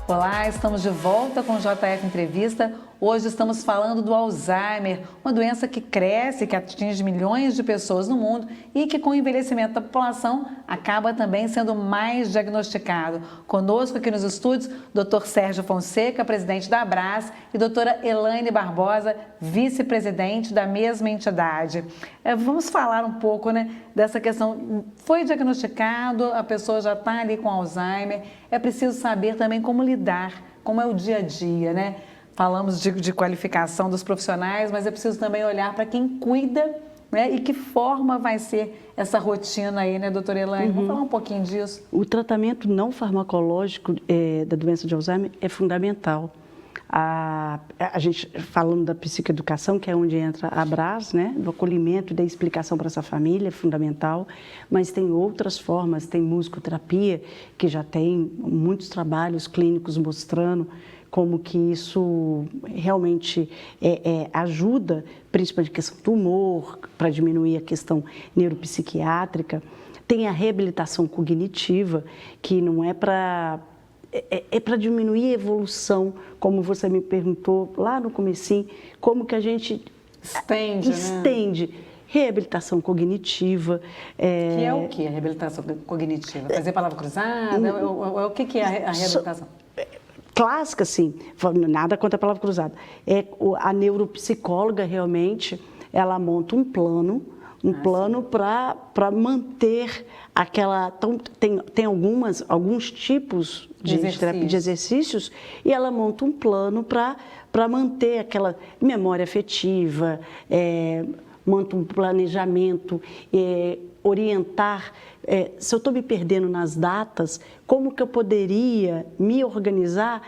Olá, estamos de volta com o JF Entrevista. Hoje estamos falando do Alzheimer, uma doença que cresce, que atinge milhões de pessoas no mundo e que com o envelhecimento da população acaba também sendo mais diagnosticado. Conosco aqui nos estúdios, Dr. Sérgio Fonseca, presidente da Abras, e doutora Elaine Barbosa, vice-presidente da mesma entidade. Vamos falar um pouco, né, dessa questão. Foi diagnosticado, a pessoa já está ali com Alzheimer, é preciso saber também como lidar, como é o dia a dia, né? Falamos de qualificação dos profissionais, mas é preciso também olhar para quem cuida, né? E que forma vai ser essa rotina aí, né, doutora Elaine? Vamos falar um pouquinho disso. O tratamento não farmacológico da doença de Alzheimer é fundamental. A gente, falando da psicoeducação, que é onde entra a Abras, né, do acolhimento e da explicação para essa família, é fundamental, mas tem outras formas, tem musicoterapia, que já tem muitos trabalhos clínicos mostrando como que isso realmente ajuda, principalmente a questão do humor, para diminuir a questão neuropsiquiátrica. Tem a reabilitação cognitiva, que não é para... para diminuir a evolução, como você me perguntou lá no comecinho, como que a gente estende, né? Reabilitação cognitiva. Que é o que a reabilitação cognitiva? Fazer palavra cruzada? O que é a reabilitação? Clássica, sim, nada contra a palavra cruzada. A neuropsicóloga realmente, ela monta um plano para manter aquela... Então, tem alguns tipos de exercícios e ela monta um plano para manter aquela memória afetiva, monta um planejamento, orientar... se eu estou me perdendo nas datas, como que eu poderia me organizar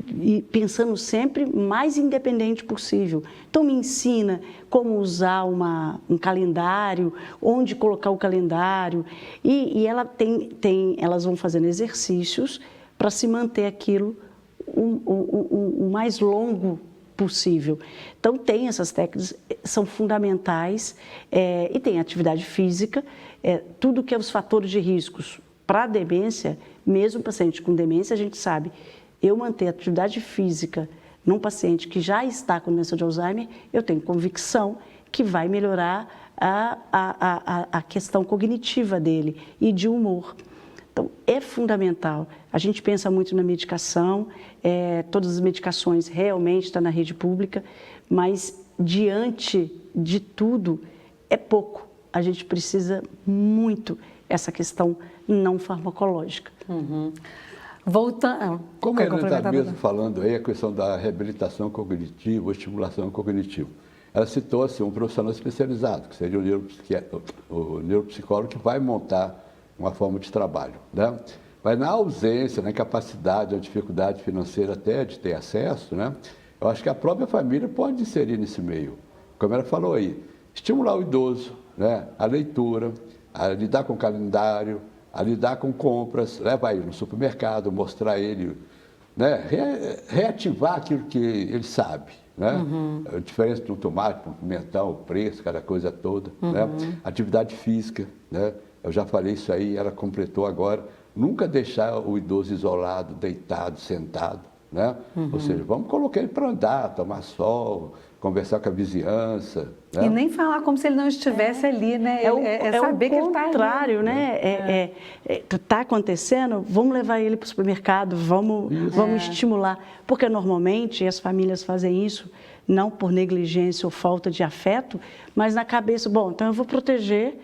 e pensando sempre mais independente possível. Então, me ensina como usar um calendário, onde colocar o calendário, e elas vão fazendo exercícios para se manter aquilo o mais longo possível. Então, tem essas técnicas, são fundamentais, e tem atividade física, tudo que é os fatores de riscos para a demência, mesmo paciente com demência, a gente sabe, eu manter atividade física num paciente que já está com doença de Alzheimer, eu tenho convicção que vai melhorar a questão cognitiva dele e de humor. Então, é fundamental. A gente pensa muito na medicação, todas as medicações realmente estão na rede pública, mas diante de tudo, é pouco. A gente precisa muito essa questão não farmacológica. Voltando. Como a Helena está mesmo falando aí, a questão da reabilitação cognitiva, estimulação cognitiva. Ela citou-se um profissional especializado, que seria o neuropsicólogo, que vai montar uma forma de trabalho, né? Mas na ausência, na incapacidade, na dificuldade financeira até de ter acesso, né? Eu acho que a própria família pode inserir nesse meio. Como ela falou aí, estimular o idoso, né? A leitura, a lidar com o calendário, a lidar com compras, levar ele no supermercado, mostrar ele, né? Reativar aquilo que ele sabe, né? A diferença de um tomate para um pimentão, o preço, cada coisa toda, né? Atividade física, né? Eu já falei isso aí, ela completou agora. Nunca deixar o idoso isolado, deitado, sentado, né? Ou seja, vamos colocar ele para andar, tomar sol, conversar com a vizinhança. Né? E nem falar como se ele não estivesse ali, né? É saber que ele está ali. É o contrário, né? Está acontecendo, vamos levar ele para o supermercado, vamos estimular. Porque normalmente as famílias fazem isso, não por negligência ou falta de afeto, mas na cabeça, bom, então eu vou proteger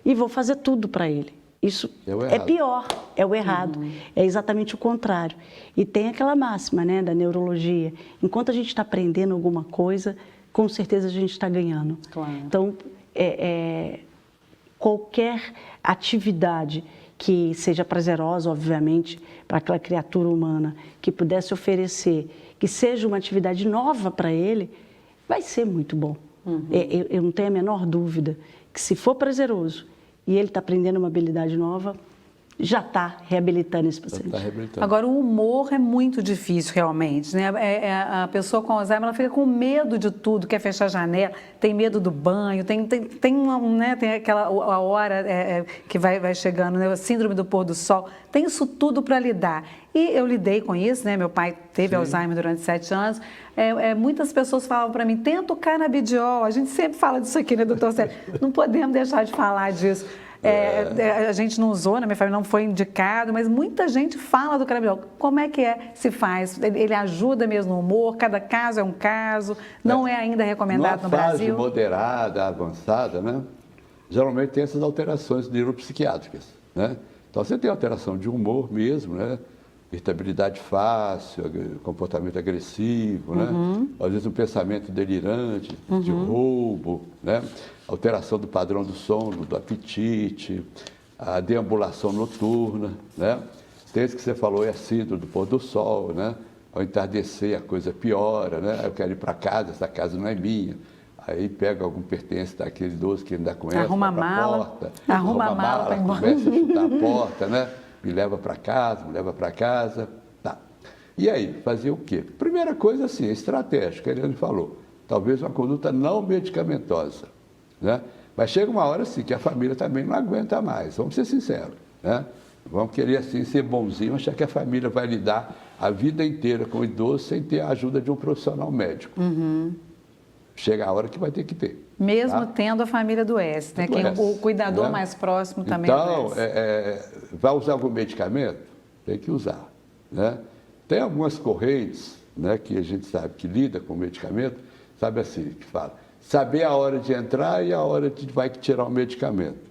e vou fazer tudo para ele. Isso é pior, é o errado, é exatamente o contrário. E tem aquela máxima, né, da neurologia, enquanto a gente está aprendendo alguma coisa, com certeza a gente está ganhando. Claro. Então, qualquer atividade que seja prazerosa, obviamente, para aquela criatura humana, que pudesse oferecer, que seja uma atividade nova para ele, vai ser muito bom. Eu não tenho a menor dúvida que se for prazeroso, e ele está aprendendo uma habilidade nova, já está reabilitando esse paciente. Agora, o humor é muito difícil, realmente, né? A pessoa com Alzheimer, ela fica com medo de tudo, quer fechar a janela, tem medo do banho, tem aquela a hora que vai chegando, né? A síndrome do pôr do sol, tem isso tudo para lidar. E eu lidei com isso, né? Meu pai teve Alzheimer durante 7 anos. Muitas pessoas falavam para mim, tenta o canabidiol. A gente sempre fala disso aqui, né, doutor Célio? Não podemos deixar de falar disso. A gente não usou, na minha família não foi indicado, mas muita gente fala do canabidiol. Como é que se faz? Ele ajuda mesmo no humor? Cada caso é um caso? Não é ainda recomendado no Brasil? Numa fase moderada, avançada, né? Geralmente tem essas alterações neuropsiquiátricas, né? Então você tem alteração de humor mesmo, né? Irritabilidade fácil, comportamento agressivo, né? Às vezes um pensamento delirante, de roubo, né? Alteração do padrão do sono, do apetite, a deambulação noturna, né? Tem esse que você falou, é a síndrome do pôr do sol, né? Ao entardecer a coisa piora, né? Eu quero ir para casa, essa casa não é minha. Aí pega algum pertence daquele idoso que ainda conhece, arruma a mala, arruma a mala, começa a chutar a porta, né? Me leva para casa, tá. E aí, fazer o quê? Primeira coisa, assim, estratégica, a Eliane falou, talvez uma conduta não medicamentosa, né? Mas chega uma hora, assim, que a família também não aguenta mais, vamos ser sinceros, né? Vamos querer, assim, ser bonzinho, achar que a família vai lidar a vida inteira com o idoso sem ter a ajuda de um profissional médico. Chega a hora que vai ter que ter. Mesmo tendo a família do S, né? O cuidador mais próximo também então, vai usar algum medicamento? Tem que usar, né? Tem algumas correntes, né, que a gente sabe que lida com medicamento, sabe assim, que fala, saber a hora de entrar e a hora que vai tirar o medicamento.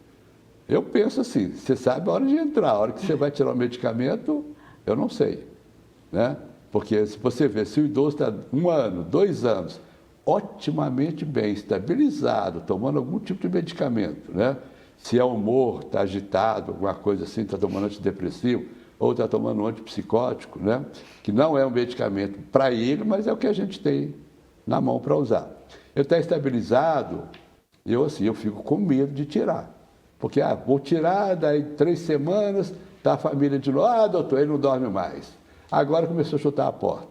Eu penso assim, você sabe a hora de entrar, a hora que você vai tirar o medicamento, eu não sei, né? Porque se você vê, se o idoso está 1 ano, 2 anos, otimamente bem, estabilizado, tomando algum tipo de medicamento, né? Se é humor, está agitado, alguma coisa assim, está tomando antidepressivo, ou está tomando um antipsicótico, né? Que não é um medicamento para ele, mas é o que a gente tem na mão para usar. Ele está estabilizado, eu fico com medo de tirar. Porque, vou tirar, daí 3 semanas, está a família de novo, doutor, ele não dorme mais. Agora começou a chutar a porta,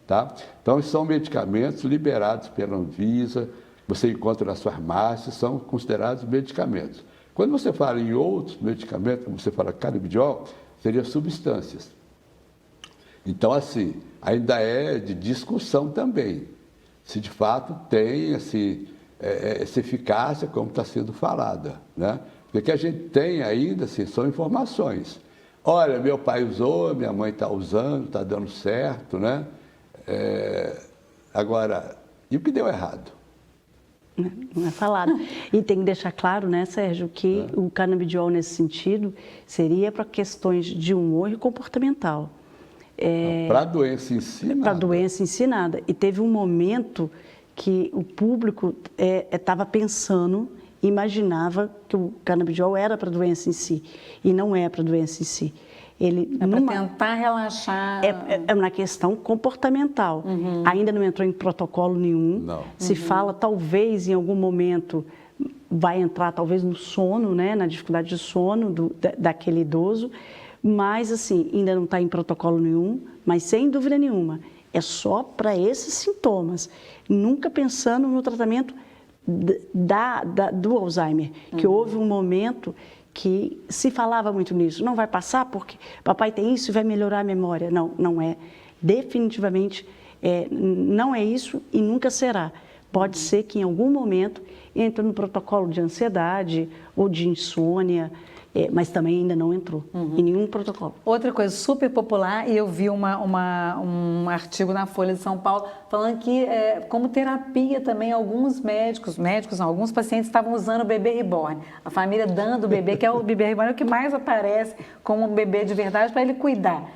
tá? Então, são medicamentos liberados pela Anvisa, você encontra nas farmácias, são considerados medicamentos. Quando você fala em outros medicamentos, como você fala canabidiol, seriam substâncias. Então, assim, ainda é de discussão também, se de fato tem essa eficácia como está sendo falada, né? Porque o que a gente tem ainda, assim, são informações. Olha, meu pai usou, minha mãe está usando, está dando certo, né? Agora, e o que deu errado? Não é falado. E tem que deixar claro, né, Sérgio, que o canabidiol, nesse sentido, seria para questões de humor e comportamental. Para a doença em si, nada. Para a doença em si, nada. E teve um momento que o público estava pensando, imaginava que o canabidiol era para a doença em si. E não é para a doença em si. Ele para tentar relaxar. É na questão comportamental. Ainda não entrou em protocolo nenhum. Não. Se fala, talvez, em algum momento, vai entrar, talvez, no sono, né? Na dificuldade de sono daquele idoso. Mas, assim, ainda não está em protocolo nenhum. Mas, sem dúvida nenhuma, é só para esses sintomas. Nunca pensando no tratamento do Alzheimer. Que houve um momento que se falava muito nisso. Não vai passar porque papai tem isso e vai melhorar a memória. Não, não é. Definitivamente não é isso e nunca será. Pode ser que em algum momento entre no protocolo de ansiedade ou de insônia, mas também ainda não entrou em nenhum protocolo. Outra coisa super popular, e eu vi um artigo na Folha de São Paulo falando que, como terapia também, alguns alguns pacientes estavam usando o bebê reborn. A família dando o bebê, que é o bebê reborn, é o que mais aparece como um bebê de verdade para ele cuidar.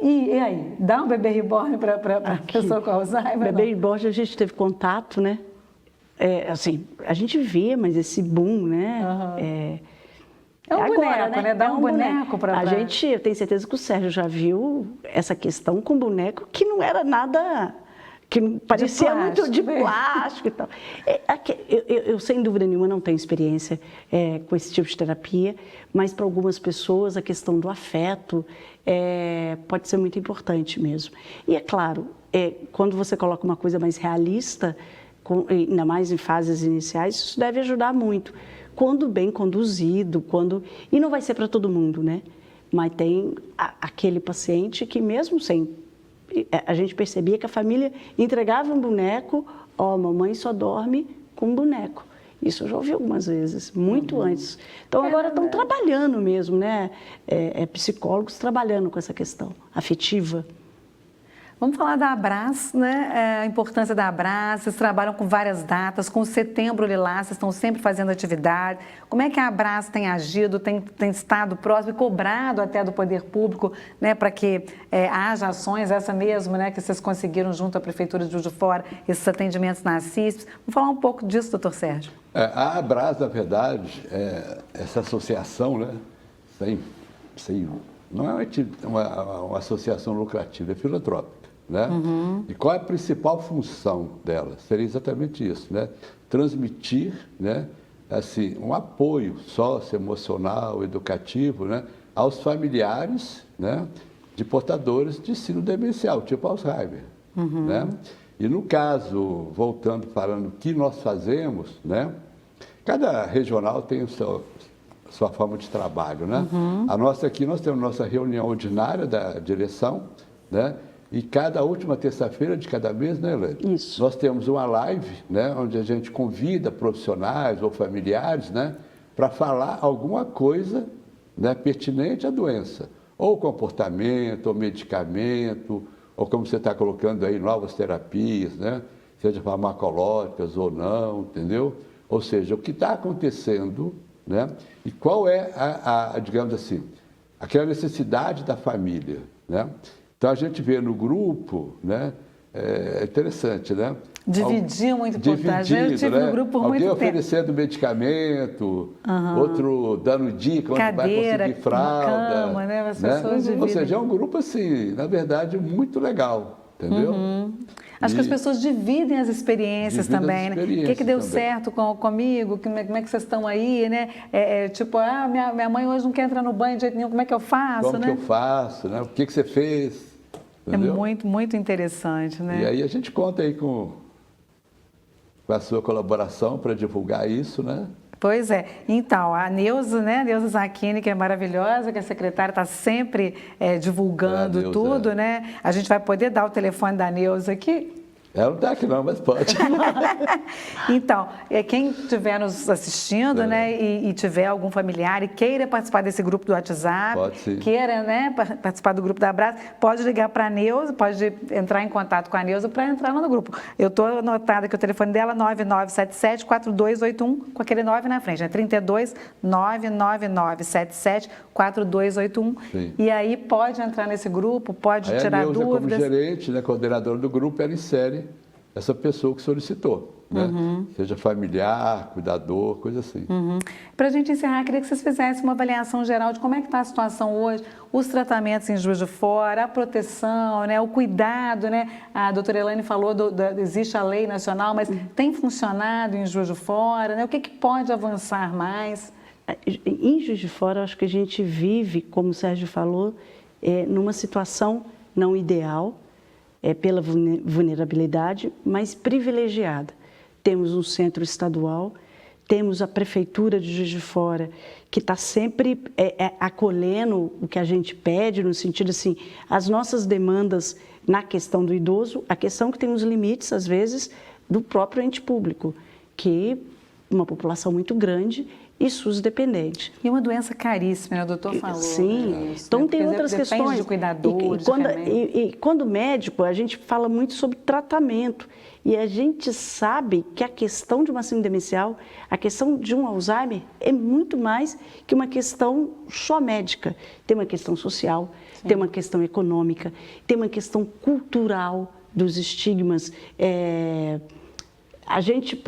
E aí, dá um bebê reborn para a pessoa com Alzheimer? Bebê reborn, a gente teve contato, né? Assim, a gente vê, mas esse boom, né? É um agora, boneco, né? Dá um boneco para... Eu tenho certeza que o Sérgio já viu essa questão com boneco que não era nada... que parecia muito de plástico e tal. Eu, sem dúvida nenhuma, não tenho experiência com esse tipo de terapia, mas para algumas pessoas a questão do afeto pode ser muito importante mesmo. E é claro, quando você coloca uma coisa mais realista, ainda mais em fases iniciais, isso deve ajudar muito. Quando bem conduzido, e não vai ser para todo mundo, né? Mas tem aquele paciente que mesmo sem... A gente percebia que a família entregava um boneco, mamãe só dorme com um boneco. Isso eu já ouvi algumas vezes, muito antes. Então agora estão trabalhando mesmo, né? Psicólogos trabalhando com essa questão afetiva. Vamos falar da Abras, né? A importância da Abras, vocês trabalham com várias datas, com o Setembro Lilás, vocês estão sempre fazendo atividade. Como é que a Abras tem agido, tem estado próximo e cobrado até do poder público, né? Para que haja ações, essa mesmo, né? Que vocês conseguiram junto à Prefeitura de Juiz de Fora, esses atendimentos na CISPs. Vamos falar um pouco disso, doutor Sérgio. A Abras, na verdade, essa associação, né? Não é uma associação lucrativa, é filantrópica. Né? E qual é a principal função dela? Seria exatamente isso, né? Transmitir, né? Assim, um apoio socioemocional, educativo, né? Aos familiares, né? De portadores de síndrome demencial, tipo Alzheimer. Né? E no caso, voltando, falando o que nós fazemos, né? Cada regional tem sua forma de trabalho, né? A nossa aqui, nós temos nossa reunião ordinária da direção, né? E cada última terça-feira de cada mês, né, Elaine? Isso. Nós temos uma live, né, onde a gente convida profissionais ou familiares, né, para falar alguma coisa, né, pertinente à doença. Ou comportamento, ou medicamento, ou como você está colocando aí, novas terapias, né, seja farmacológicas ou não, entendeu? Ou seja, o que está acontecendo, né, e qual é digamos assim, aquela necessidade da família, né? Então, a gente vê no grupo, né, é interessante, né? Dividir muito importante. Eu tive no grupo por muito tempo. Alguém tempo. oferecendo medicamento, outro dando dica onde Cadeira, vai conseguir fralda. cama, né? As pessoas dividem. Ou seja, é um grupo, assim, na verdade, muito legal, entendeu? Acho que as pessoas dividem as experiências também, né? O que deu certo comigo? Como é que vocês estão aí, né? Tipo, minha mãe hoje não quer entrar no banho de jeito nenhum, como é que eu faço, como né? que eu faço, né? O que você fez? Entendeu? É muito, muito interessante, né? E aí a gente conta aí com a sua colaboração para divulgar isso, né? Pois é. Então, a Neuza, né? A Neuza Zacchini, que é maravilhosa, que é secretária, está sempre divulgando Neuza, tudo, né? A gente vai poder dar o telefone da Neuza aqui? Ela não está aqui não, mas pode. Então, quem estiver nos assistindo, né, e tiver algum familiar e queira participar desse grupo do WhatsApp, queira, né, participar do grupo da Abraço, pode ligar para a Neuza, pode entrar em contato com a Neuza para entrar no grupo. Eu estou anotada aqui o telefone dela, 9977-4281, com aquele 9 na frente, né, 32 99977-4281. E aí pode entrar nesse grupo, pode tirar dúvidas. Como gerente, né, coordenadora do grupo, ela insere essa pessoa que solicitou, né? Seja familiar, cuidador, coisa assim. Para a gente encerrar, queria que vocês fizessem uma avaliação geral de como é que está a situação hoje, os tratamentos em Juiz de Fora, a proteção, né, o cuidado, né? A doutora Elaine falou, existe a lei nacional, mas tem funcionado em Juiz de Fora, né? O que pode avançar mais? Em Juiz de Fora, acho que a gente vive, como o Sérgio falou, numa situação não ideal, pela vulnerabilidade, mas privilegiada. Temos um centro estadual, temos a Prefeitura de Juiz de Fora, que está sempre acolhendo o que a gente pede, no sentido assim, as nossas demandas na questão do idoso, a questão que tem os limites, às vezes, do próprio ente público, que uma população muito grande e SUS dependente. E uma doença caríssima, né? O doutor falou. Sim, isso, então né? tem outras questões. De cuidadores, e quando médico, a gente fala muito sobre tratamento. E a gente sabe que a questão de uma síndrome demencial, a questão de um Alzheimer, é muito mais que uma questão só médica. Tem uma questão social, tem uma questão econômica, tem uma questão cultural dos estigmas. A gente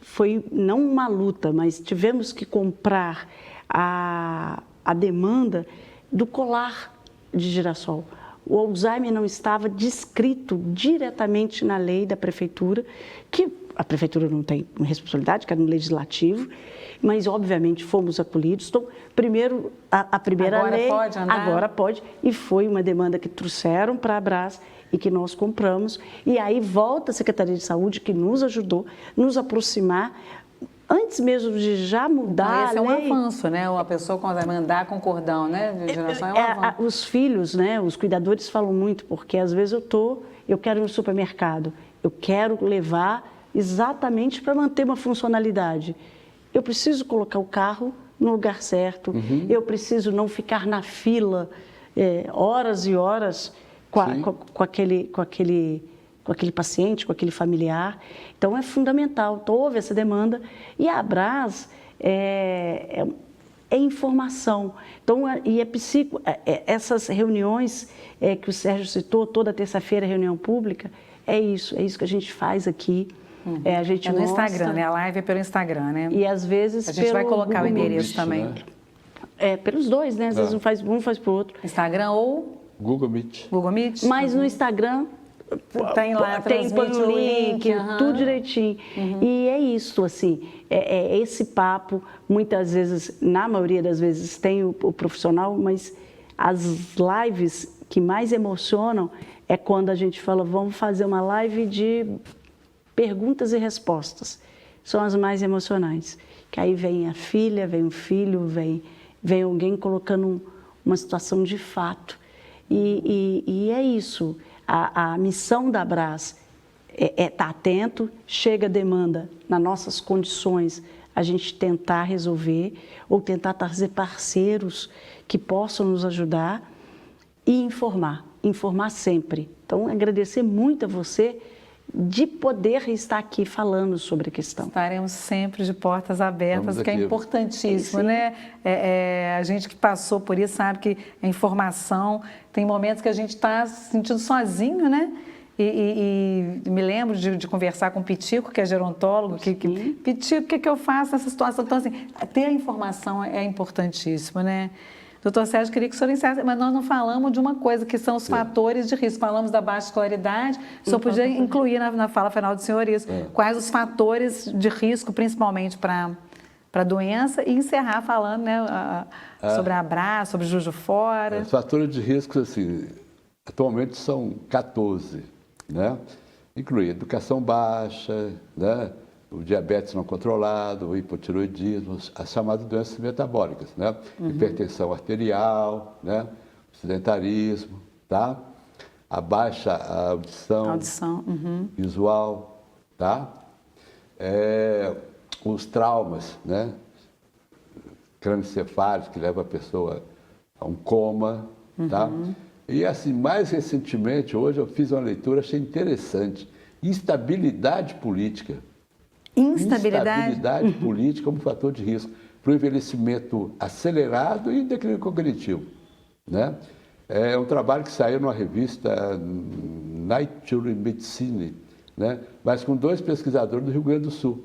foi não uma luta, mas tivemos que comprar a demanda do colar de girassol. O Alzheimer não estava descrito diretamente na lei da prefeitura, que a prefeitura não tem responsabilidade, que era no legislativo, mas obviamente fomos acolhidos. Então, primeiro, a primeira agora lei, pode andar? Agora pode, e foi uma demanda que trouxeram para a Abras e que nós compramos. E aí volta a Secretaria de Saúde, que nos ajudou, nos aproximar, antes mesmo de já mudar esse a lei. É um avanço, né? Uma pessoa andar com cordão, né? De geração é um avanço. Os filhos, né? Os cuidadores falam muito, porque às vezes eu quero ir no supermercado, eu quero levar exatamente para manter uma funcionalidade. Eu preciso colocar o carro no lugar certo, eu preciso não ficar na fila horas e horas com aquele paciente, com aquele familiar. Então, é fundamental. Então, houve essa demanda. E a Abras é informação. Então, essas reuniões que o Sérgio citou, toda terça-feira, reunião pública, é isso que a gente faz aqui. A gente no mostra, Instagram, né? A live é pelo Instagram, né? E às vezes a gente vai colocar Google o endereço Meet, também. Né? Pelos dois, né? Às vezes um faz para o outro. Instagram ou Google Meet. Google Meet? Mas no Instagram tem lá, põe o link, tudo direitinho. E é isso, assim, é esse papo. Muitas vezes, na maioria das vezes, tem o profissional, mas as lives que mais emocionam é quando a gente fala, vamos fazer uma live de perguntas e respostas. São as mais emocionantes. Que aí vem a filha, vem o filho, vem alguém colocando uma situação de fato. E é isso. A missão da Abras é estar atento, chega a demanda nas nossas condições, a gente tentar resolver ou tentar trazer parceiros que possam nos ajudar e informar sempre. Então, agradecer muito a você de poder estar aqui falando sobre a questão. Estaremos sempre de portas abertas, que é importantíssimo, Sim. né? A gente que passou por isso sabe que a informação, tem momentos que a gente está se sentindo sozinho, né? E me lembro de conversar com o Pitico, que é gerontólogo, Pitico, o que eu faço nessa situação? Então, assim, ter a informação é importantíssimo, né? Doutor Sérgio, queria que o senhor encerrasse, mas nós não falamos de uma coisa, que são os fatores de risco. Falamos da baixa escolaridade, o senhor podia incluir na fala final do senhor isso. Quais os fatores de risco, principalmente para a doença, e encerrar falando, né, sobre a Abras, sobre Juiz de Fora. Os fatores de risco, assim, atualmente são 14, né? Inclui educação baixa, né? O diabetes não controlado, o hipotiroidismo, as chamadas doenças metabólicas, né? Hipertensão arterial, né? Sedentarismo, tá? A baixa audição visual, tá? Os traumas, né? Crânioencefálicos, que levam a pessoa a um coma, tá? E assim, mais recentemente, hoje eu fiz uma leitura, achei interessante, instabilidade política. Instabilidade política como fator de risco para o envelhecimento acelerado e declínio cognitivo, né? É um trabalho que saiu numa revista Nature Medicine, né? Mas com 2 pesquisadores do Rio Grande do Sul.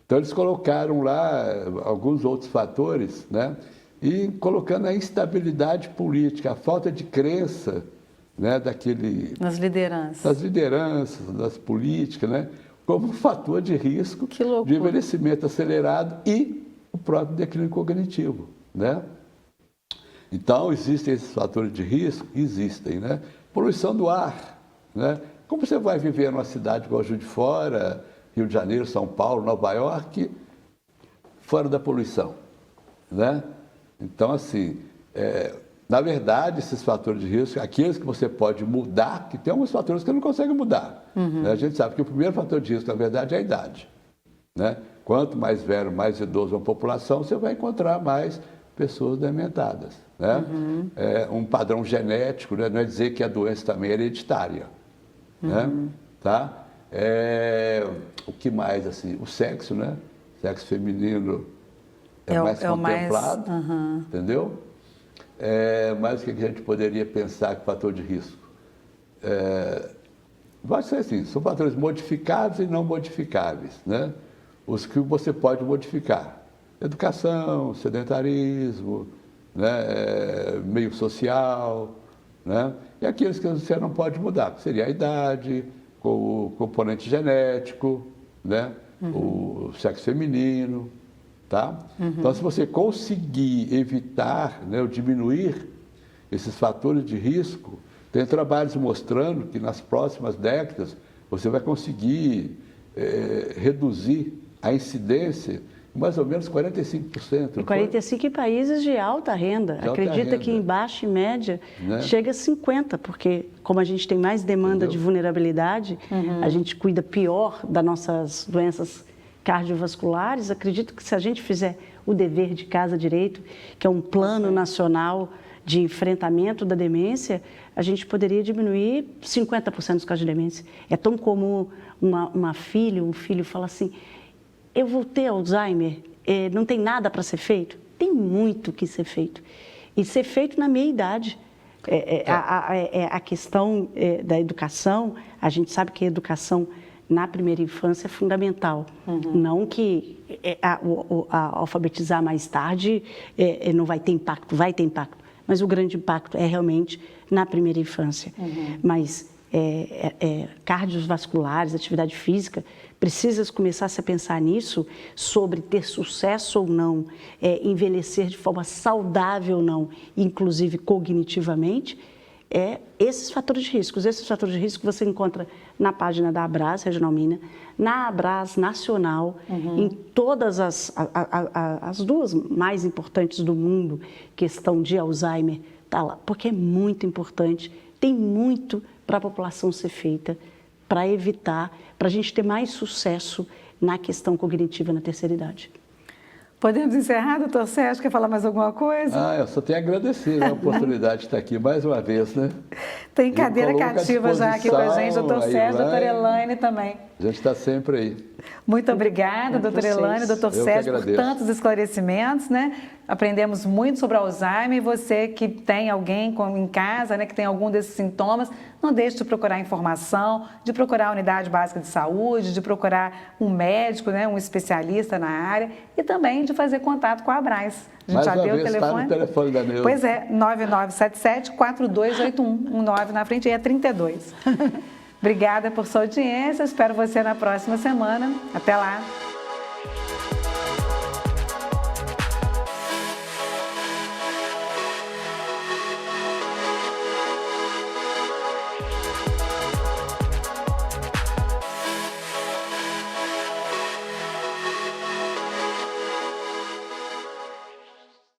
Então eles colocaram lá alguns outros fatores, né? E colocando a instabilidade política, a falta de crença, né, das lideranças, das políticas, né, como um fator de risco de envelhecimento acelerado e o próprio declínio cognitivo, né? Então, existem esses fatores de risco? Existem, né? Poluição do ar, né? Como você vai viver numa cidade igual Juiz de Fora, Rio de Janeiro, São Paulo, Nova York, fora da poluição, né? Então, assim, na verdade, esses fatores de risco, aqueles que você pode mudar, que tem alguns fatores que você não consegue mudar. Né? A gente sabe que o primeiro fator de risco, na verdade, é a idade, né? Quanto mais velho, mais idoso a população, você vai encontrar mais pessoas dementadas, né? Um padrão genético, né? Não é dizer que a doença também é hereditária, né? Tá? O que mais, assim? O sexo, né? O sexo feminino é mais contemplado, entendeu? Mas o que a gente poderia pensar que fator de risco? Vai ser assim, são fatores modificáveis e não modificáveis, né? Os que você pode modificar. Educação, sedentarismo, né? Meio social, né? E aqueles que você não pode mudar, que seria a idade, o componente genético, né? O sexo feminino, tá? Então, se você conseguir evitar, né, ou diminuir esses fatores de risco, tem trabalhos mostrando que nas próximas décadas você vai conseguir reduzir a incidência em mais ou menos 45%. E 45% em países de alta renda. Acredita que em baixa e média, né, chega a 50%, porque como a gente tem mais demanda de vulnerabilidade, a gente cuida pior das nossas doenças cardiovasculares. Acredito que se a gente fizer o dever de casa direito, que é um plano nacional de enfrentamento da demência, a gente poderia diminuir 50% dos casos de demência. É tão comum um filho fala assim, eu vou ter Alzheimer, não tem nada para ser feito? Tem muito que ser feito. E ser feito na meia idade. A questão da educação, a gente sabe que a educação na primeira infância é fundamental. Não que alfabetizar mais tarde não vai ter impacto, vai ter impacto. Mas o grande impacto é realmente na primeira infância. Mas cardiovasculares, atividade física, precisa começar a se pensar nisso, sobre ter sucesso ou não, envelhecer de forma saudável ou não, inclusive cognitivamente, esses fatores de risco. Esses fatores de risco você encontra na página da Abras Regional Minas, na Abras Nacional, em todas as duas mais importantes do mundo, questão de Alzheimer, tá lá, porque é muito importante, tem muito para a população ser feita, para evitar, para a gente ter mais sucesso na questão cognitiva na terceira idade. Podemos encerrar, doutor Sérgio? Quer falar mais alguma coisa? Eu só tenho a agradecer a oportunidade de estar aqui mais uma vez, né? Tem cadeira cativa já aqui com a gente, doutor Sérgio, doutora Elaine também. A gente está sempre aí. Muito obrigada, doutora Elaine, doutor Sérgio, por tantos esclarecimentos, né? aprendemos muito sobre Alzheimer. E você que tem alguém em casa, né, que tem algum desses sintomas, não deixe de procurar informação, de procurar a unidade básica de saúde, de procurar um médico, né, um especialista na área e também de fazer contato com a Abraz. A gente já deu o telefone. Está no telefone da Neuza. Pois é, 9977-4281, 9 na frente e é 32. Obrigada por sua audiência, espero você na próxima semana. Até lá!